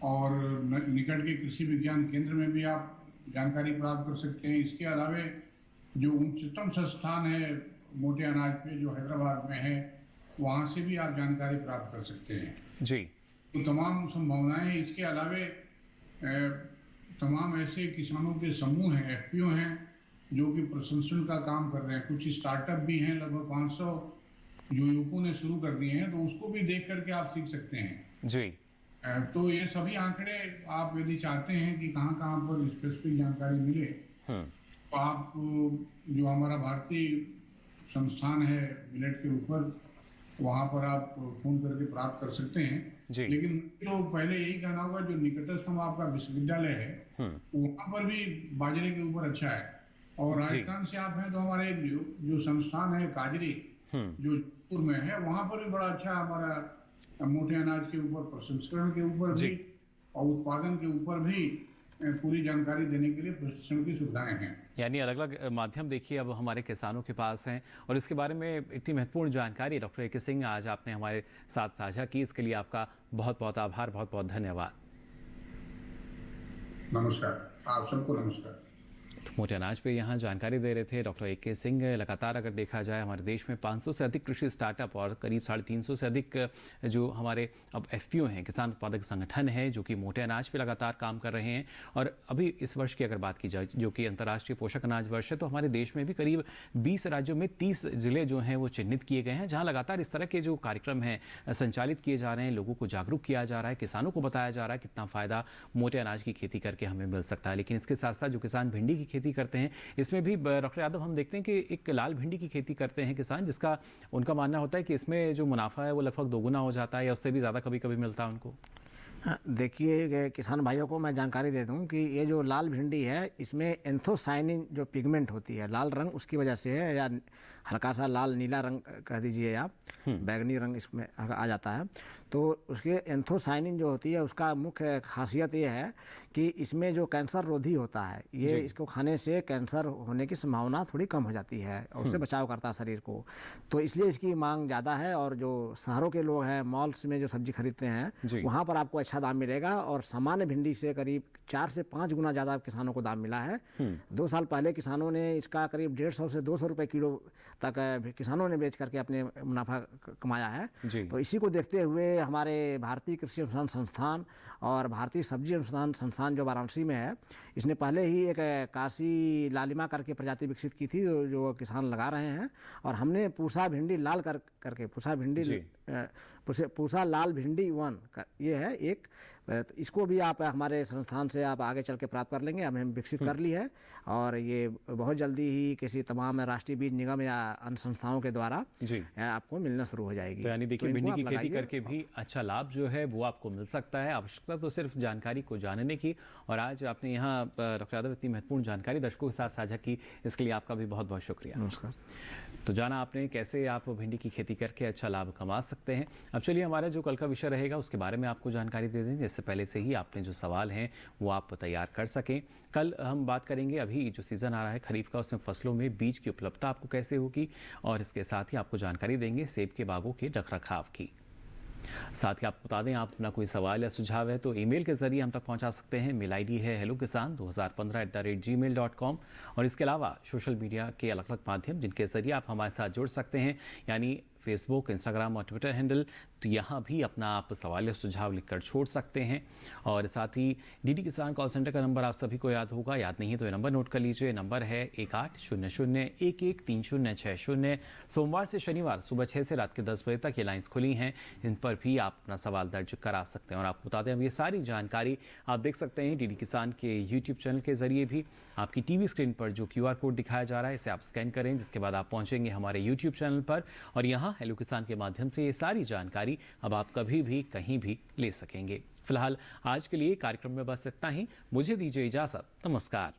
और निकट के कृषि विज्ञान केंद्र में भी आप जानकारी प्राप्त कर सकते हैं। इसके अलावा जो उच्चतम संस्थान है मोटे अनाज पे जो हैदराबाद में है, वहाँ से भी आप जानकारी प्राप्त कर सकते हैं जी। तो तमाम संभावनाएं। इसके अलावा तमाम ऐसे किसानों के समूह हैं, एफपीओ हैं जो कि प्रसंस्करण का काम कर रहे हैं। कुछ स्टार्टअप भी हैं, लगभग 500 जो युवकों ने शुरू कर दिए हैं, तो उसको भी देख करके आप सीख सकते हैं जी। तो ये सभी आंकड़े आप यदि चाहते हैं कि कहाँ कहाँ पर स्पेसिफिक जानकारी मिले तो आप जो हमारा भारतीय संस्थान है मिलेट के ऊपर, वहाँ पर आप फोन करके प्राप्त कर सकते हैं जी। लेकिन तो पहले यही कहना होगा जो निकटतम आपका विश्वविद्यालय है वहाँ पर भी बाजरे के ऊपर अच्छा है। और राजस्थान से आप हैं तो हमारे जो संस्थान है काजरी जो जोधपुर में है, वहाँ पर भी बड़ा अच्छा हमारा मोटे अनाज के ऊपर प्रसंस्करण के ऊपर भी और उत्पादन के ऊपर भी पूरी जानकारी देने के लिए प्रशिक्षण की सुविधाएं हैं। यानी अलग अलग माध्यम देखिए अब हमारे किसानों के पास हैं और इसके बारे में इतनी महत्वपूर्ण जानकारी डॉक्टर ए.के. सिंह आज आपने हमारे साथ साझा की, इसके लिए आपका बहुत बहुत आभार, बहुत बहुत धन्यवाद। नमस्कार, आप सबको नमस्कार। तो मोटे अनाज पे यहाँ जानकारी दे रहे थे डॉक्टर ए.के. सिंह। लगातार अगर देखा जाए हमारे देश में 500 से अधिक कृषि स्टार्टअप और करीब 350 से अधिक जो हमारे अब एफपीओ हैं, किसान उत्पादक संगठन है, जो कि मोटे अनाज पे लगातार काम कर रहे हैं। और अभी इस वर्ष की अगर बात की जाए जो कि अंतर्राष्ट्रीय पोषक अनाज वर्ष है, तो हमारे देश में भी करीब 20 राज्यों में 30 जिले जो हैं वो चिन्हित किए गए हैं, जहाँ लगातार इस तरह के जो कार्यक्रम हैं संचालित किए जा रहे हैं, लोगों को जागरूक किया जा रहा है, किसानों को बताया जा रहा है कितना फ़ायदा मोटे अनाज की खेती करके हमें मिल सकता है। लेकिन इसके साथ साथ जो किसान भिंडी की खेती करते हैं, इसमें भी डॉक्टर यादव हम देखते हैं कि एक लाल भिंडी की खेती करते हैं किसान, जिसका उनका मानना होता है कि इसमें जो मुनाफा है वो लगभग दोगुना हो जाता है या उससे भी ज़्यादा कभी कभी मिलता है उनको। देखिए किसान भाइयों को मैं जानकारी दे दूं कि ये जो लाल भिंडी है इसमें एंथोसाइनिन जो पिगमेंट होती है लाल रंग उसकी वजह से है, या हल्का सा लाल नीला रंग कह दीजिए आप, बैगनी रंग इसमें आ जाता है। तो उसके एंथोसाइनिन जो होती है उसका मुख्य खासियत ये है कि इसमें जो कैंसर रोधी होता है ये इसको खाने से कैंसर होने की संभावना थोड़ी कम हो जाती है और उससे बचाव करता है शरीर को, तो इसलिए इसकी मांग ज़्यादा है। और जो शहरों के लोग हैं मॉल्स में जो सब्जी खरीदते हैं वहाँ पर आपको अच्छा दाम मिलेगा और सामान्य भिंडी से करीब 4 से 5 गुना ज़्यादा किसानों को दाम मिला है। 2 साल पहले किसानों ने इसका करीब 150 से 200 रुपये किलो तक किसानों ने बेच करके अपने मुनाफा कमाया है। तो इसी को देखते हुए हमारे भारतीय कृषि अनुसंधान संस्थान और भारतीय सब्जी अनुसंधान संस्थान जो वाराणसी में है, इसने पहले ही एक काशी लालिमा करके प्रजाति विकसित की थी जो किसान लगा रहे हैं। और हमने पूसा भिंडी लाल करके पूसा लाल भिंडी 1 ये है एक, इसको भी आप हमारे संस्थान से आप आगे चल के प्राप्त कर लेंगे। हमने विकसित कर ली है और ये बहुत जल्दी ही किसी तमाम राष्ट्रीय बीज निगम या अन्य संस्थाओं के द्वारा आपको मिलना शुरू हो जाएगी। तो यानी देखिए भिंडी की खेती करके भी अच्छा लाभ जो है वो आपको मिल सकता है। आवश्यकता तो सिर्फ जानकारी को जानने की, और आज आपने यहाँ डॉक्टर यादव इतनी महत्वपूर्ण जानकारी दर्शकों के साथ साझा की, इसके लिए आपका भी बहुत बहुत शुक्रिया। नमस्कार। तो जाना आपने कैसे आप भिंडी की खेती करके अच्छा लाभ कमा सकते हैं। अब चलिए हमारा जो कल का विषय रहेगा उसके बारे में आपको जानकारी दे दें, जिससे पहले से ही आपने जो सवाल हैं वो आप तैयार कर सकें। कल हम बात करेंगे अभी जो सीज़न आ रहा है खरीफ का, उसमें फसलों में बीज की उपलब्धता आपको कैसे होगी, और इसके साथ ही आपको जानकारी देंगे सेब के बागों के रखरखाव की। साथ ही आपको बता दें आप अपना कोई सवाल या सुझाव है तो ईमेल के जरिए हम तक पहुंचा सकते हैं। मेल आईडी है hellokisan2015@gmail.com, और इसके अलावा सोशल मीडिया के अलग अलग माध्यम जिनके जरिए आप हमारे साथ जुड़ सकते हैं, यानी फेसबुक, इंस्टाग्राम और ट्विटर हैंडल, तो यहाँ भी अपना आप सवाल या सुझाव लिखकर छोड़ सकते हैं। और साथ ही डीडी किसान कॉल सेंटर का नंबर आप सभी को याद होगा, याद नहीं है तो ये नंबर नोट कर लीजिए। नंबर है 1800113060। सोमवार से शनिवार सुबह 6 से रात के 10 बजे तक ये लाइन्स खुली हैं, इन पर भी आप अपना सवाल दर्ज करा सकते हैं। और आपको बता दें अब ये सारी जानकारी आप देख सकते हैं डीडी किसान के यूट्यूब चैनल के जरिए भी। आपकी टीवी स्क्रीन पर जो QR कोड दिखाया जा रहा है इसे आप स्कैन करें, जिसके बाद आप पहुंचेंगे हमारे यूट्यूब चैनल पर, और यहाँ हेलो किसान के माध्यम से ये सारी जानकारी अब आप कभी भी कहीं भी ले सकेंगे। फिलहाल आज के लिए कार्यक्रम में बस इतना ही, मुझे दीजिए इजाजत, नमस्कार।